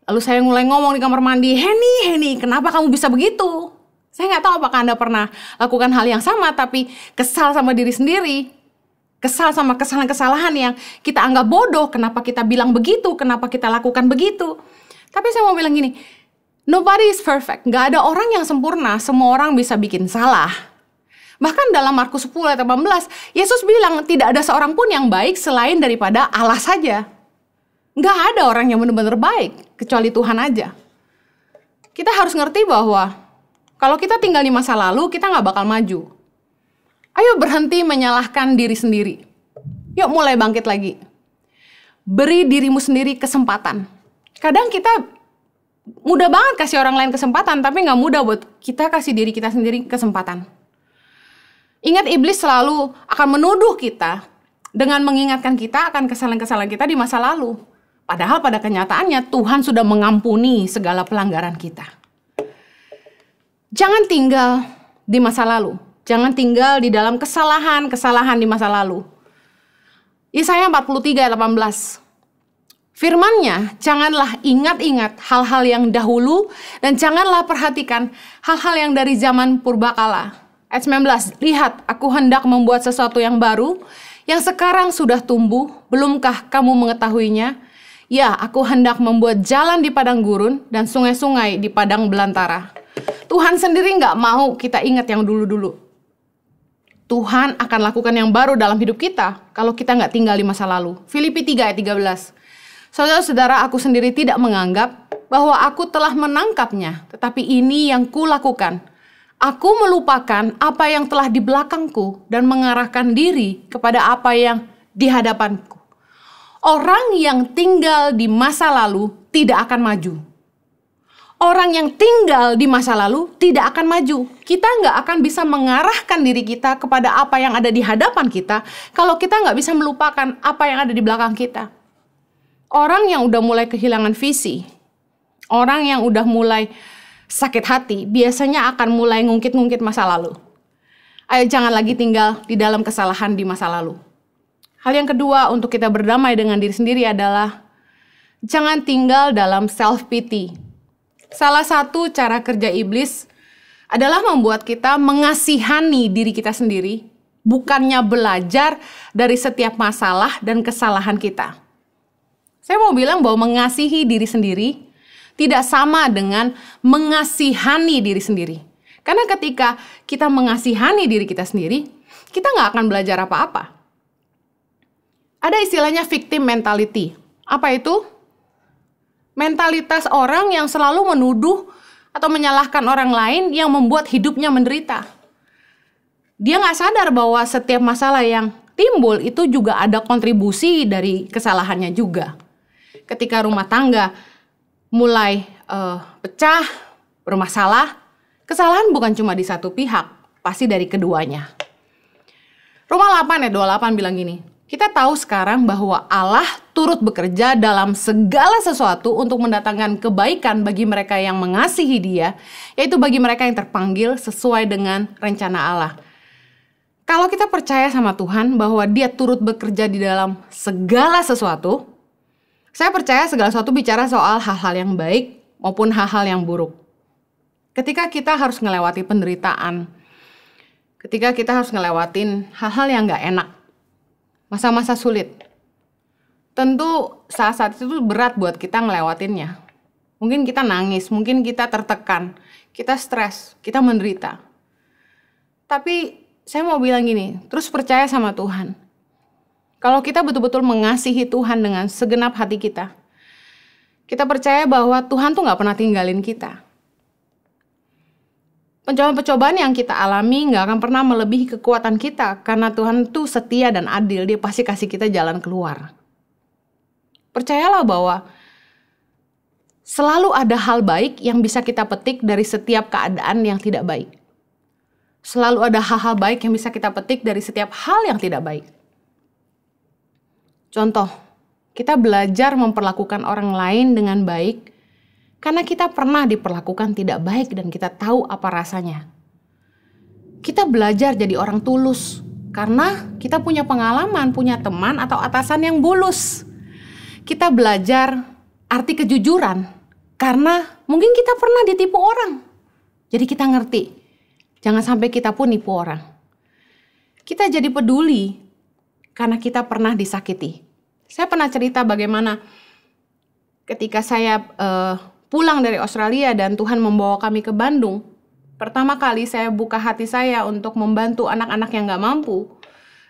Lalu saya mulai ngomong di kamar mandi, Henny, kenapa kamu bisa begitu? Saya nggak tahu apakah Anda pernah lakukan hal yang sama, tapi kesal sama diri sendiri. Kesal sama kesalahan-kesalahan yang kita anggap bodoh. Kenapa kita bilang begitu? Kenapa kita lakukan begitu? Tapi saya mau bilang gini, nobody is perfect. Nggak ada orang yang sempurna. Semua orang bisa bikin salah. Bahkan dalam Markus 10 ayat 18, Yesus bilang tidak ada seorang pun yang baik selain daripada Allah saja. Nggak ada orang yang benar-benar baik, kecuali Tuhan aja. Kita harus ngerti bahwa kalau kita tinggal di masa lalu, kita nggak bakal maju. Ayo berhenti menyalahkan diri sendiri. Yuk mulai bangkit lagi. Beri dirimu sendiri kesempatan. Kadang kita mudah banget kasih orang lain kesempatan, tapi nggak mudah buat kita kasih diri kita sendiri kesempatan. Ingat, iblis selalu akan menuduh kita dengan mengingatkan kita akan kesalahan-kesalahan kita di masa lalu. Padahal pada kenyataannya Tuhan sudah mengampuni segala pelanggaran kita. Jangan tinggal di masa lalu. Jangan tinggal di dalam kesalahan-kesalahan di masa lalu. Yesaya 43 ayat 18. Firman-Nya, janganlah ingat-ingat hal-hal yang dahulu dan janganlah perhatikan hal-hal yang dari zaman purbakala. Ayat 19, lihat, aku hendak membuat sesuatu yang baru, yang sekarang sudah tumbuh, belumkah kamu mengetahuinya? Ya, aku hendak membuat jalan di padang gurun dan sungai-sungai di padang belantara. Tuhan sendiri nggak mau kita ingat yang dulu-dulu. Tuhan akan lakukan yang baru dalam hidup kita kalau kita nggak tinggal di masa lalu. Filipi 3 ayat 13. Saudara-saudara, aku sendiri tidak menganggap bahwa aku telah menangkapnya, tetapi ini yang kulakukan. Aku melupakan apa yang telah di belakangku dan mengarahkan diri kepada apa yang di hadapanku. Orang yang tinggal di masa lalu tidak akan maju. Orang yang tinggal di masa lalu tidak akan maju. Kita nggak akan bisa mengarahkan diri kita kepada apa yang ada di hadapan kita kalau kita nggak bisa melupakan apa yang ada di belakang kita. Orang yang udah mulai kehilangan visi, orang yang udah mulai sakit hati, biasanya akan mulai ngungkit-ngungkit masa lalu. Ayo jangan lagi tinggal di dalam kesalahan di masa lalu. Hal yang kedua untuk kita berdamai dengan diri sendiri adalah jangan tinggal dalam self-pity. Salah satu cara kerja iblis adalah membuat kita mengasihani diri kita sendiri, bukannya belajar dari setiap masalah dan kesalahan kita. Saya mau bilang bahwa mengasihi diri sendiri tidak sama dengan mengasihani diri sendiri. Karena ketika kita mengasihani diri kita sendiri, kita nggak akan belajar apa-apa. Ada istilahnya victim mentality. Apa itu? Mentalitas orang yang selalu menuduh atau menyalahkan orang lain yang membuat hidupnya menderita. Dia nggak sadar bahwa setiap masalah yang timbul itu juga ada kontribusi dari kesalahannya juga. Ketika rumah tangga mulai pecah, bermasalah, kesalahan bukan cuma di satu pihak, pasti dari keduanya. Roma 8 ayat 28 bilang gini, kita tahu sekarang bahwa Allah turut bekerja dalam segala sesuatu untuk mendatangkan kebaikan bagi mereka yang mengasihi Dia, yaitu bagi mereka yang terpanggil sesuai dengan rencana Allah. Kalau kita percaya sama Tuhan bahwa Dia turut bekerja di dalam segala sesuatu, saya percaya segala sesuatu bicara soal hal-hal yang baik maupun hal-hal yang buruk. Ketika kita harus melewati penderitaan, ketika kita harus ngelewatin hal-hal yang gak enak, masa-masa sulit, tentu saat-saat itu berat buat kita ngelewatinnya. Mungkin kita nangis, mungkin kita tertekan, kita stres, kita menderita. Tapi saya mau bilang gini, terus percaya sama Tuhan. Kalau kita betul-betul mengasihi Tuhan dengan segenap hati kita percaya bahwa Tuhan tuh gak pernah tinggalin kita. Pencobaan-pencobaan yang kita alami gak akan pernah melebihi kekuatan kita, karena Tuhan tuh setia dan adil, Dia pasti kasih kita jalan keluar. Percayalah bahwa selalu ada hal baik yang bisa kita petik dari setiap keadaan yang tidak baik. Selalu ada hal-hal baik yang bisa kita petik dari setiap hal yang tidak baik. Contoh, kita belajar memperlakukan orang lain dengan baik karena kita pernah diperlakukan tidak baik dan kita tahu apa rasanya. Kita belajar jadi orang tulus karena kita punya pengalaman, punya teman atau atasan yang bulus. Kita belajar arti kejujuran karena mungkin kita pernah ditipu orang. Jadi kita ngerti, jangan sampai kita pun nipu orang. Kita jadi peduli karena kita pernah disakiti. Saya pernah cerita bagaimana ketika saya pulang dari Australia dan Tuhan membawa kami ke Bandung. Pertama kali saya buka hati saya untuk membantu anak-anak yang gak mampu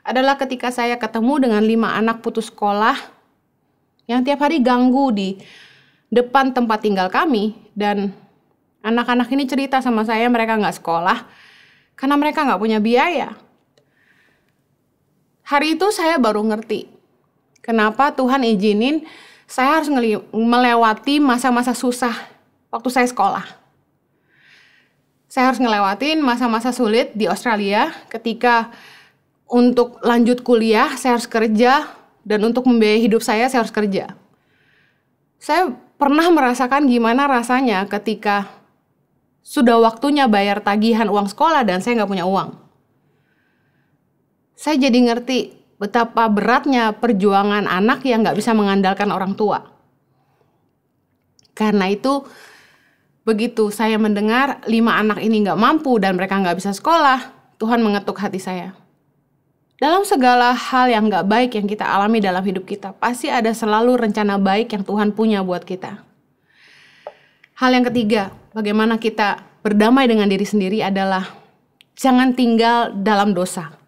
adalah ketika saya ketemu dengan 5 anak putus sekolah yang tiap hari ganggu di depan tempat tinggal kami. Dan anak-anak ini cerita sama saya mereka gak sekolah karena mereka gak punya biaya. Hari itu saya baru ngerti kenapa Tuhan izinin saya harus melewati masa-masa susah waktu saya sekolah. Saya harus ngelewatin masa-masa sulit di Australia ketika untuk lanjut kuliah saya harus kerja dan untuk membiayai hidup saya harus kerja. Saya pernah merasakan gimana rasanya ketika sudah waktunya bayar tagihan uang sekolah dan saya nggak punya uang. Saya jadi ngerti betapa beratnya perjuangan anak yang nggak bisa mengandalkan orang tua. Karena itu, begitu saya mendengar 5 anak ini nggak mampu dan mereka nggak bisa sekolah, Tuhan mengetuk hati saya. Dalam segala hal yang nggak baik yang kita alami dalam hidup kita, pasti ada selalu rencana baik yang Tuhan punya buat kita. Hal yang ketiga, bagaimana kita berdamai dengan diri sendiri adalah jangan tinggal dalam dosa.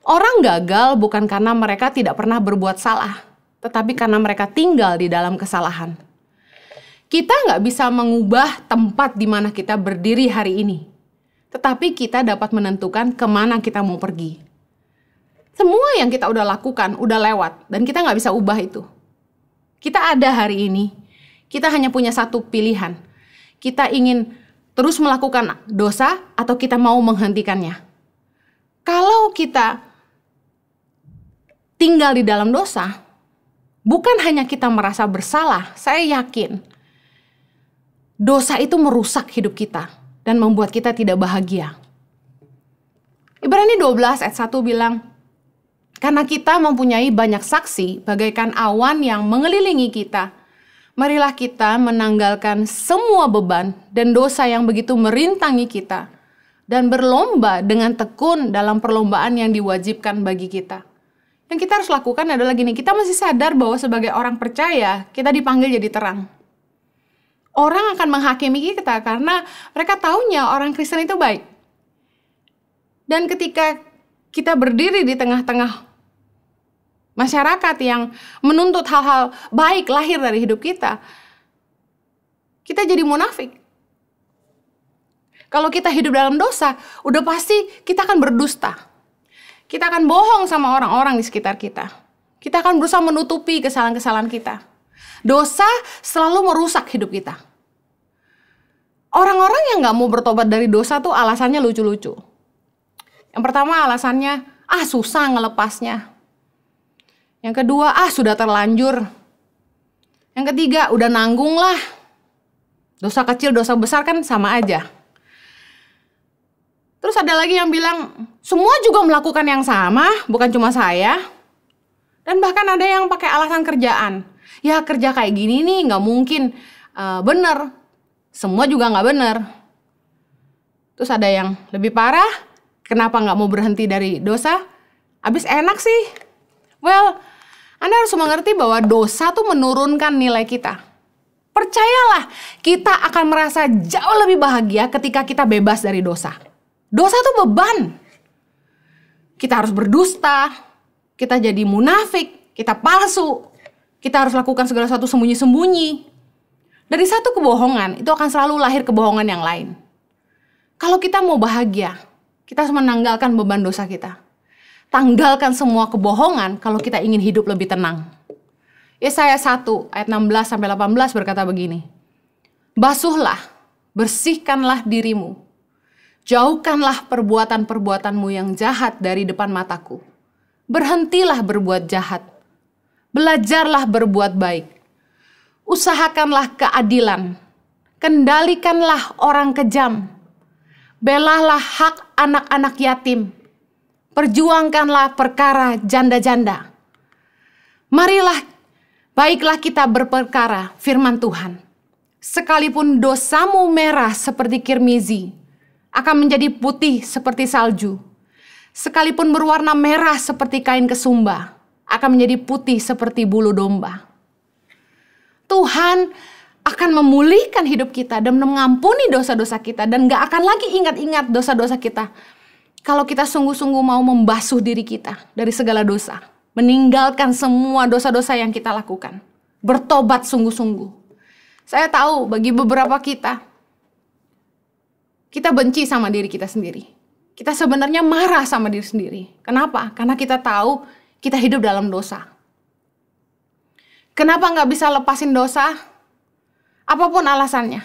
Orang gagal bukan karena mereka tidak pernah berbuat salah, tetapi karena mereka tinggal di dalam kesalahan. Kita nggak bisa mengubah tempat di mana kita berdiri hari ini, tetapi kita dapat menentukan kemana kita mau pergi. Semua yang kita udah lakukan, udah lewat. Dan kita nggak bisa ubah itu. Kita ada hari ini. Kita hanya punya satu pilihan. Kita ingin terus melakukan dosa atau kita mau menghentikannya. Kalau kita tinggal di dalam dosa, bukan hanya kita merasa bersalah, saya yakin dosa itu merusak hidup kita dan membuat kita tidak bahagia. Ibrani 12 ayat 1 bilang, karena kita mempunyai banyak saksi bagaikan awan yang mengelilingi kita, marilah kita menanggalkan semua beban dan dosa yang begitu merintangi kita dan berlomba dengan tekun dalam perlombaan yang diwajibkan bagi kita. Yang kita harus lakukan adalah gini, kita masih sadar bahwa sebagai orang percaya, kita dipanggil jadi terang. Orang akan menghakimi kita karena mereka taunya orang Kristen itu baik. Dan ketika kita berdiri di tengah-tengah masyarakat yang menuntut hal-hal baik lahir dari hidup kita, kita jadi munafik. Kalau kita hidup dalam dosa, udah pasti kita akan berdusta. Kita akan bohong sama orang-orang di sekitar kita. Kita akan berusaha menutupi kesalahan-kesalahan kita. Dosa selalu merusak hidup kita. Orang-orang yang gak mau bertobat dari dosa tuh alasannya lucu-lucu. Yang pertama alasannya, susah ngelepasnya. Yang kedua, sudah terlanjur. Yang ketiga, udah nanggung lah. Dosa kecil, dosa besar kan sama aja. Terus ada lagi yang bilang, semua juga melakukan yang sama, bukan cuma saya. Dan bahkan ada yang pakai alasan kerjaan. Ya kerja kayak gini nih gak mungkin bener. Semua juga gak bener. Terus ada yang lebih parah, kenapa gak mau berhenti dari dosa? Abis enak sih. Well, Anda harus mengerti bahwa dosa tuh menurunkan nilai kita. Percayalah, kita akan merasa jauh lebih bahagia ketika kita bebas dari dosa. Dosa tuh beban. Kita harus berdusta, kita jadi munafik, kita palsu, kita harus lakukan segala sesuatu sembunyi-sembunyi. Dari satu kebohongan, itu akan selalu lahir kebohongan yang lain. Kalau kita mau bahagia, kita harus menanggalkan beban dosa kita. Tanggalkan semua kebohongan kalau kita ingin hidup lebih tenang. Yesaya 1 ayat 16-18 berkata begini. Basuhlah, bersihkanlah dirimu. Jauhkanlah perbuatan-perbuatanmu yang jahat dari depan mataku. Berhentilah berbuat jahat. Belajarlah berbuat baik. Usahakanlah keadilan. Kendalikanlah orang kejam. Belalah hak anak-anak yatim. Perjuangkanlah perkara janda-janda. Marilah, baiklah kita berperkara firman Tuhan. Sekalipun dosamu merah seperti kirmizi, akan menjadi putih seperti salju. Sekalipun berwarna merah seperti kain kesumba, akan menjadi putih seperti bulu domba. Tuhan akan memulihkan hidup kita dan mengampuni dosa-dosa kita. Dan gak akan lagi ingat-ingat dosa-dosa kita. Kalau kita sungguh-sungguh mau membasuh diri kita dari segala dosa. Meninggalkan semua dosa-dosa yang kita lakukan. Bertobat sungguh-sungguh. Saya tahu bagi beberapa kita benci sama diri kita sendiri. Kita sebenarnya marah sama diri sendiri. Kenapa? Karena kita tahu kita hidup dalam dosa. Kenapa nggak bisa lepasin dosa? Apapun alasannya.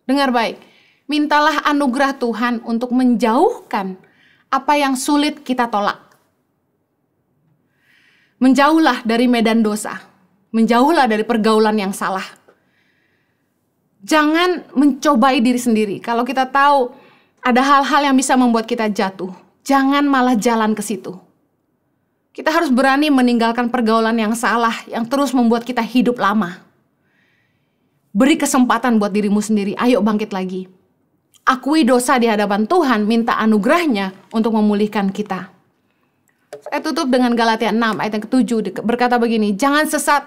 Dengar baik. Mintalah anugerah Tuhan untuk menjauhkan apa yang sulit kita tolak. Menjauhlah dari medan dosa. Menjauhlah dari pergaulan yang salah. Jangan mencobai diri sendiri. Kalau kita tahu ada hal-hal yang bisa membuat kita jatuh, jangan malah jalan ke situ. Kita harus berani meninggalkan pergaulan yang salah, yang terus membuat kita hidup lama. Beri kesempatan buat dirimu sendiri, ayo bangkit lagi. Akui dosa di hadapan Tuhan, minta anugerahnya untuk memulihkan kita. Saya tutup dengan Galatia 6 ayat yang ke-7 berkata begini, jangan sesat,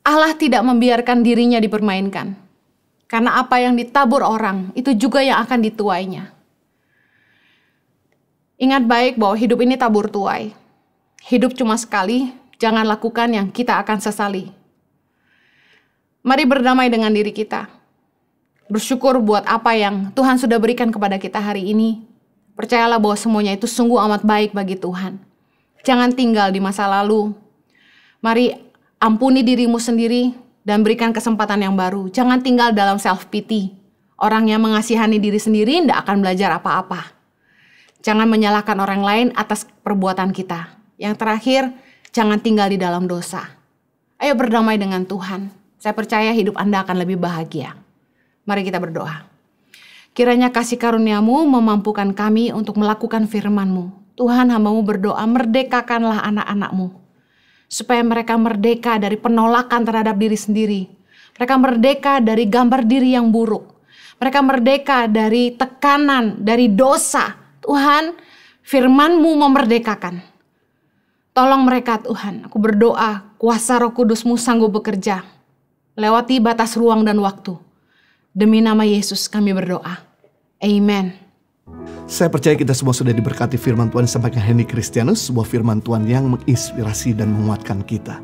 Allah tidak membiarkan dirinya dipermainkan. Karena apa yang ditabur orang, itu juga yang akan dituainya. Ingat baik bahwa hidup ini tabur tuai. Hidup cuma sekali, jangan lakukan yang kita akan sesali. Mari berdamai dengan diri kita. Bersyukur buat apa yang Tuhan sudah berikan kepada kita hari ini. Percayalah bahwa semuanya itu sungguh amat baik bagi Tuhan. Jangan tinggal di masa lalu. Mari ampuni dirimu sendiri dan berikan kesempatan yang baru. Jangan tinggal dalam self-pity. Orang yang mengasihani diri sendiri tidak akan belajar apa-apa. Jangan menyalahkan orang lain atas perbuatan kita. Yang terakhir, jangan tinggal di dalam dosa. Ayo berdamai dengan Tuhan. Saya percaya hidup Anda akan lebih bahagia. Mari kita berdoa. Kiranya kasih karunia-Mu memampukan kami untuk melakukan firman-Mu. Tuhan, hamba-Mu berdoa, merdekakanlah anak-anak-Mu. Supaya mereka merdeka dari penolakan terhadap diri sendiri. Mereka merdeka dari gambar diri yang buruk. Mereka merdeka dari tekanan, dari dosa. Tuhan, firman-Mu memerdekakan. Tolong mereka Tuhan, aku berdoa kuasa Roh Kudus-Mu sanggup bekerja. Lewati batas ruang dan waktu. Demi nama Yesus kami berdoa. Amen. Saya percaya kita semua sudah diberkati firman Tuhan disampaikan Henny Kristianus, sebuah firman Tuhan yang menginspirasi dan menguatkan kita.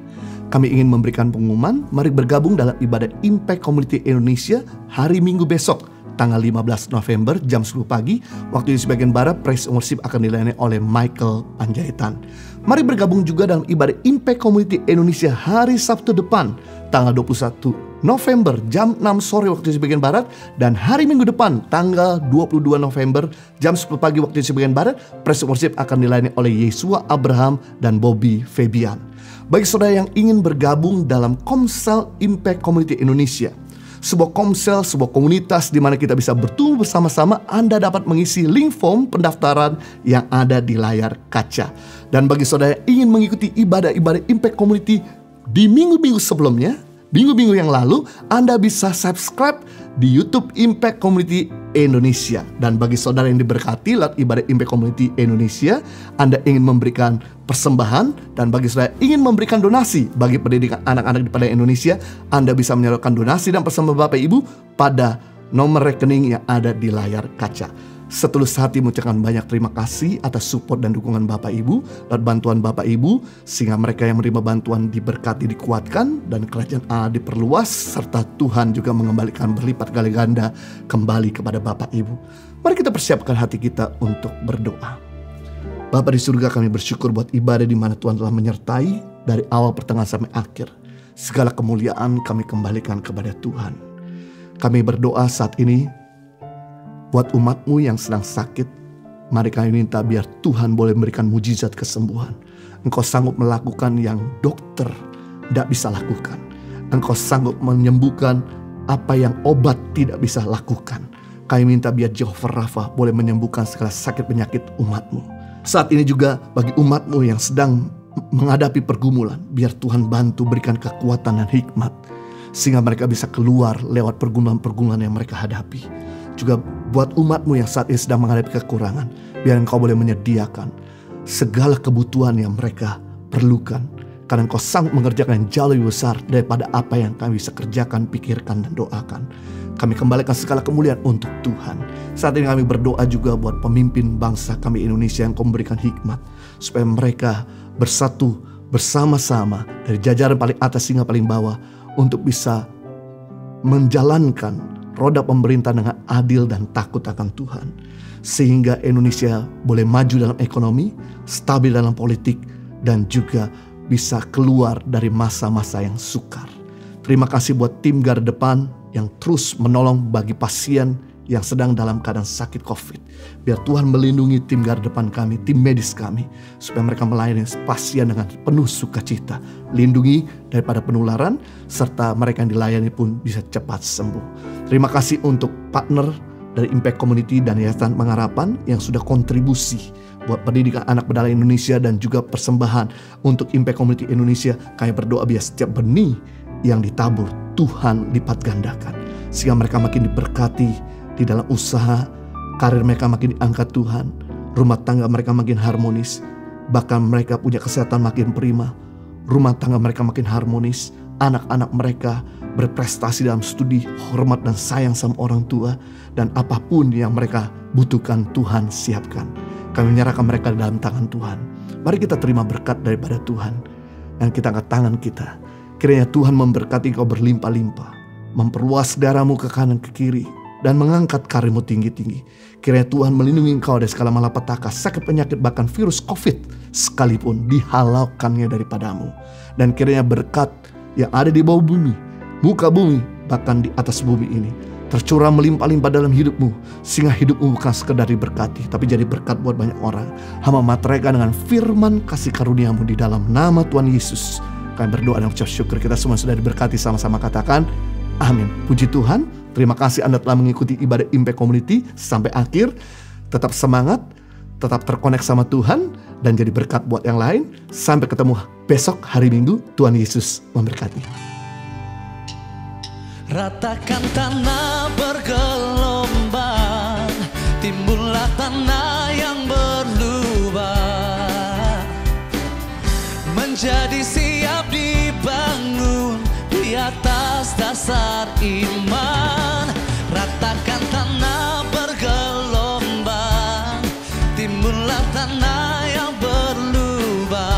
Kami ingin memberikan pengumuman, mari bergabung dalam ibadah Impact Community Indonesia hari Minggu besok, tanggal 15 November jam 10 pagi. Waktu di sebagian barat, praise and worship akan dilayani oleh Michael Panjaitan. Mari bergabung juga dalam ibadah Impact Community Indonesia hari Sabtu depan, tanggal 21 November jam 6 sore waktu di sebagian barat. Dan hari Minggu depan, tanggal 22 November jam 10 pagi waktu di sebagian barat, praise and worship akan dilayani oleh Yesua Abraham dan Bobby Fabian. Bagi saudara yang ingin bergabung dalam Komsel Impact Community Indonesia, sebuah komsel, sebuah komunitas di mana kita bisa bertumbuh bersama-sama, Anda dapat mengisi link form pendaftaran yang ada di layar kaca. Dan bagi saudara yang ingin mengikuti ibadah-ibadah Impact Community di minggu-minggu sebelumnya, minggu-minggu yang lalu, Anda bisa subscribe di YouTube Impact Community Indonesia. Dan bagi saudara yang diberkati lewat ibadah Impact Community Indonesia, Anda ingin memberikan persembahan, dan bagi saudara yang ingin memberikan donasi bagi pendidikan anak-anak di pada Indonesia, Anda bisa menyalurkan donasi dan persembahan Bapak Ibu pada nomor rekening yang ada di layar kaca. Setulus hati mengucapkan banyak terima kasih atas support dan dukungan Bapak Ibu, lewat bantuan Bapak Ibu, sehingga mereka yang menerima bantuan diberkati, dikuatkan, dan kerajaan Allah diperluas, serta Tuhan juga mengembalikan berlipat kali ganda kembali kepada Bapak Ibu. Mari kita persiapkan hati kita untuk berdoa. Bapa di surga, kami bersyukur buat ibadah di mana Tuhan telah menyertai dari awal, pertengahan, sampai akhir. Segala kemuliaan kami kembalikan kepada Tuhan. Kami berdoa saat ini buat umat-Mu yang sedang sakit. Mari kami minta biar Tuhan boleh memberikan mujizat kesembuhan. Engkau sanggup melakukan yang dokter tidak bisa lakukan. Engkau sanggup menyembuhkan apa yang obat tidak bisa lakukan. Kami minta biar Jehovah Rafa boleh menyembuhkan segala sakit penyakit umat-Mu. Saat ini juga bagi umat-Mu yang sedang menghadapi pergumulan, biar Tuhan bantu berikan kekuatan dan hikmat, sehingga mereka bisa keluar lewat pergumulan-pergumulan yang mereka hadapi. Juga buat umat-Mu yang saat ini sedang menghadapi kekurangan, biar Engkau boleh menyediakan segala kebutuhan yang mereka perlukan. Karena Engkau sanggup mengerjakan yang jauh lebih besar daripada apa yang kami bisa kerjakan, pikirkan, dan doakan. Kami kembalikan segala kemuliaan untuk Tuhan. Saat ini kami berdoa juga buat pemimpin bangsa kami Indonesia yang Kau memberikan hikmat, supaya mereka bersatu bersama-sama dari jajaran paling atas hingga paling bawah, untuk bisa menjalankan roda pemerintahan dengan adil dan takut akan Tuhan. Sehingga Indonesia boleh maju dalam ekonomi, stabil dalam politik, dan juga bisa keluar dari masa-masa yang sukar. Terima kasih buat tim garda depan yang terus menolong bagi pasien yang sedang dalam keadaan sakit COVID. Biar Tuhan melindungi tim garda depan kami, tim medis kami, supaya mereka melayani pasien dengan penuh sukacita. Lindungi daripada penularan, serta mereka yang dilayani pun bisa cepat sembuh. Terima kasih untuk partner dari Impact Community dan Yayasan Pengharapan yang sudah kontribusi buat pendidikan anak berdarah Indonesia, dan juga persembahan untuk Impact Community Indonesia. Kami berdoa biar setiap benih yang ditabur Tuhan lipat gandakan, sehingga mereka makin diberkati di dalam usaha, karir mereka makin diangkat Tuhan, rumah tangga mereka makin harmonis, bahkan mereka punya kesehatan makin prima, rumah tangga mereka makin harmonis, anak-anak mereka berprestasi dalam studi, hormat dan sayang sama orang tua, dan apapun yang mereka butuhkan Tuhan siapkan. Kami menyerahkan mereka dalam tangan Tuhan. Mari kita terima berkat daripada Tuhan, dan kita angkat tangan kita. Kiranya Tuhan memberkati engkau berlimpah-limpah, memperluas darahmu ke kanan ke kiri, dan mengangkat karirmu tinggi-tinggi. Kiranya Tuhan melindungi engkau dari segala malapetaka, sakit penyakit, bahkan virus COVID sekalipun dihalaukannya daripadamu. Dan kiranya berkat yang ada di bawah bumi, muka bumi, bahkan di atas bumi ini tercurah melimpah-limpah dalam hidupmu, sehingga hidupmu bukan sekedar diberkati, tapi jadi berkat buat banyak orang. Hamba materaikan dengan firman kasih karuniamu di dalam nama Tuhan Yesus. Kami berdoa dan ucap syukur, kita semua sudah diberkati, sama-sama katakan amin. Puji Tuhan, terima kasih Anda telah mengikuti ibadah Impact Community sampai akhir. Tetap semangat, tetap terkonek sama Tuhan, dan jadi berkat buat yang lain. Sampai ketemu besok hari Minggu. Tuhan Yesus memberkati. Ratakan tanah bergelombang, timbullah tanah yang berlubang, menjadi siap dibangun di atas dasar iman. Ratakan tanah bergelombang, timbullah tanah yang berlubang,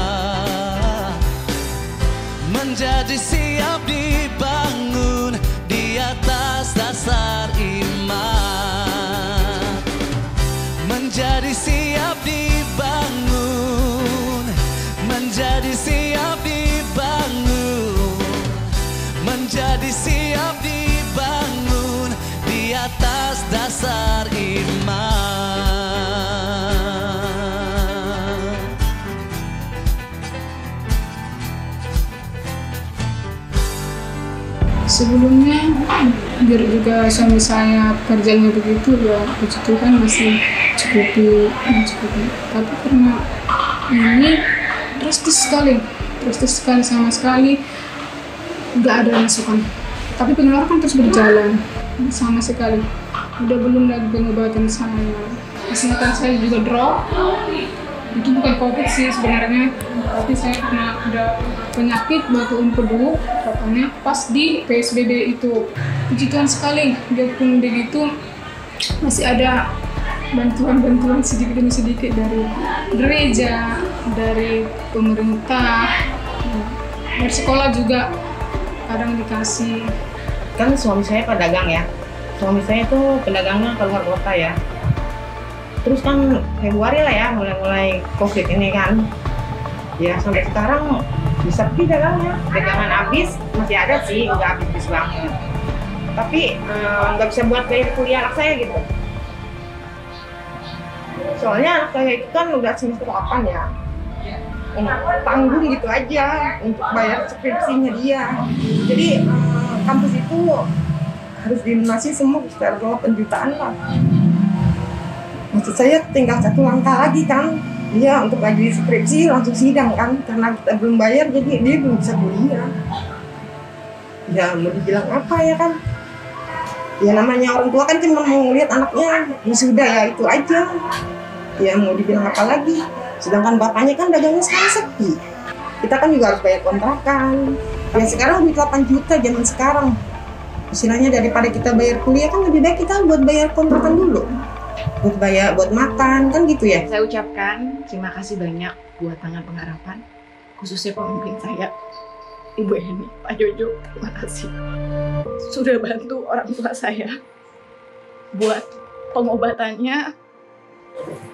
menjadi siap dibangun di atas dasar iman, menjadi siap dibangun, menjadi siap dibangun, menjadi siap dibangun di atas dasar iman. Sebelumnya biar juga suami saya kerjanya begitu, ya puji Tuhan masih cukupi. Tapi karena ini drastis sekali sama sekali nggak ada masukan. Tapi pengeluaran kan terus berjalan sama sekali. Udah belum lagi pengobatan saya, kesehatan saya juga drop. Itu bukan COVID sih sebenarnya, tapi saya pernah ada penyakit batu empedu katanya pas di PSBB itu. Puji Tuhan sekali, biarpun begitu masih ada bantuan-bantuan sedikit demi sedikit dari gereja, dari pemerintah, dari sekolah juga kadang dikasih. Kan suami saya pedagang ya, suami saya itu pedagangnya keluar kota ya. Terus kan Februari lah ya mulai COVID ini kan, ya sampai sekarang bisa pergi dagangnya, dagangan habis, masih ada sih, nggak habis banget. Tapi nggak bisa buat bayar kuliah anak saya gitu. Soalnya anak saya itu kan udah semester 8 ya, tanggung gitu aja untuk bayar skripsinya dia. Jadi kampus itu harus dilunasi semua sekitar 8 jutaan lah. Maksud saya tinggal satu langkah lagi kan, dia untuk lagi skripsi langsung sidang kan, karena kita belum bayar jadi dia belum bisa kuliah. Ya mau dibilang apa ya kan, ya namanya orang tua kan cuma mau ngeliat anaknya wisuda ya itu aja. Ya mau dibilang apa lagi, sedangkan bapaknya kan dagangnya sekarang sepi. Kita kan juga harus bayar kontrakan. Ya sekarang duit 8 juta zaman sekarang, istilahnya daripada kita bayar kuliah kan lebih baik kita buat bayar kontrakan dulu, buat bayar, buat makan, kan gitu ya. Saya ucapkan terima kasih banyak buat Tangan Pengharapan, khususnya pemimpin saya, Ibu Eni, Pak Jojo, terima kasih. Sudah bantu orang tua saya buat pengobatannya,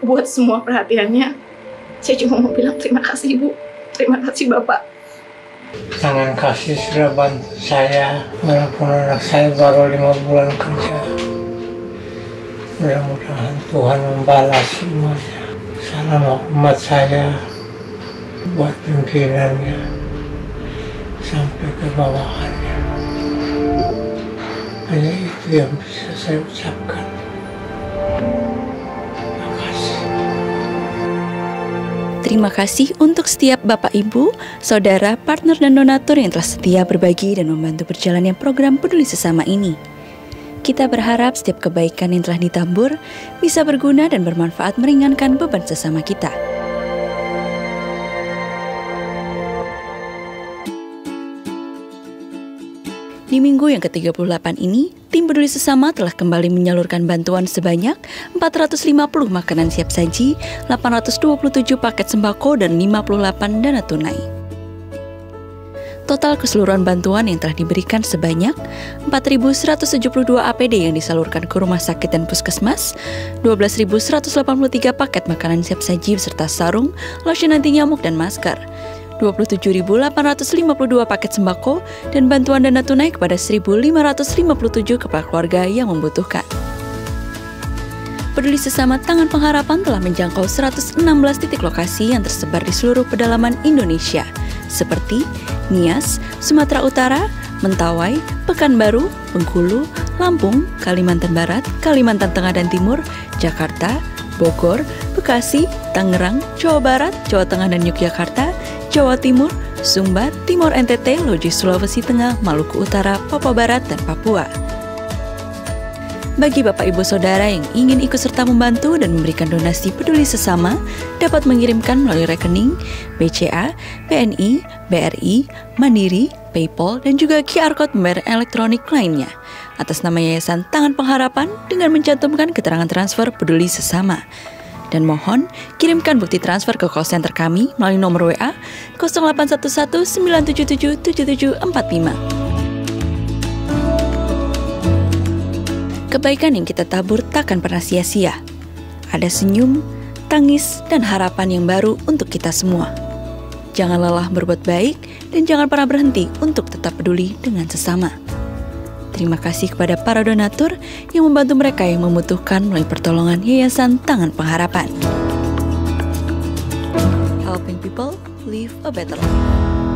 buat semua perhatiannya. Saya cuma mau bilang terima kasih Ibu, terima kasih Bapak. Tangan kasih sudah bantu saya, walaupun anak saya baru 5 bulan kerja. Mudah-mudahan Tuhan membalas semuanya. Salam umat saya buat pimpinannya sampai ke bawahannya. Hanya itu yang bisa saya ucapkan. Terima kasih. Terima kasih untuk setiap Bapak Ibu, Saudara, partner dan donatur yang telah setia berbagi dan membantu berjalannya program Peduli Sesama ini. Kita berharap setiap kebaikan yang telah ditabur bisa berguna dan bermanfaat meringankan beban sesama kita. Di minggu yang ke-38 ini, tim Peduli Sesama telah kembali menyalurkan bantuan sebanyak 450 makanan siap saji, 827 paket sembako, dan 58 dana tunai. total keseluruhan bantuan yang telah diberikan sebanyak 4.172 APD yang disalurkan ke rumah sakit dan puskesmas, 12.183 paket makanan siap saji beserta sarung, lotion anti nyamuk dan masker, 27.852 paket sembako, dan bantuan dana tunai kepada 1.557 kepala keluarga yang membutuhkan. Peduli Sesama Tangan Pengharapan telah menjangkau 116 titik lokasi yang tersebar di seluruh pedalaman Indonesia, seperti Nias, Sumatera Utara, Mentawai, Pekanbaru, Bengkulu, Lampung, Kalimantan Barat, Kalimantan Tengah dan Timur, Jakarta, Bogor, Bekasi, Tangerang, Jawa Barat, Jawa Tengah dan Yogyakarta, Jawa Timur, Sumbar, Timur NTT, Loji Sulawesi Tengah, Maluku Utara, Papua Barat, dan Papua. Bagi Bapak Ibu Saudara yang ingin ikut serta membantu dan memberikan donasi peduli sesama, dapat mengirimkan melalui rekening BCA, BNI, BRI, Mandiri, PayPal, dan juga QR Code pembayaran elektronik lainnya atas nama Yayasan Tangan Pengharapan dengan mencantumkan keterangan transfer peduli sesama. Dan mohon kirimkan bukti transfer ke call center kami melalui nomor WA 0811 977 7745. Kebaikan yang kita tabur takkan pernah sia-sia. Ada senyum, tangis, dan harapan yang baru untuk kita semua. Jangan lelah berbuat baik dan jangan pernah berhenti untuk tetap peduli dengan sesama. Terima kasih kepada para donatur yang membantu mereka yang membutuhkan melalui pertolongan Yayasan Tangan Pengharapan. Helping people live a better life.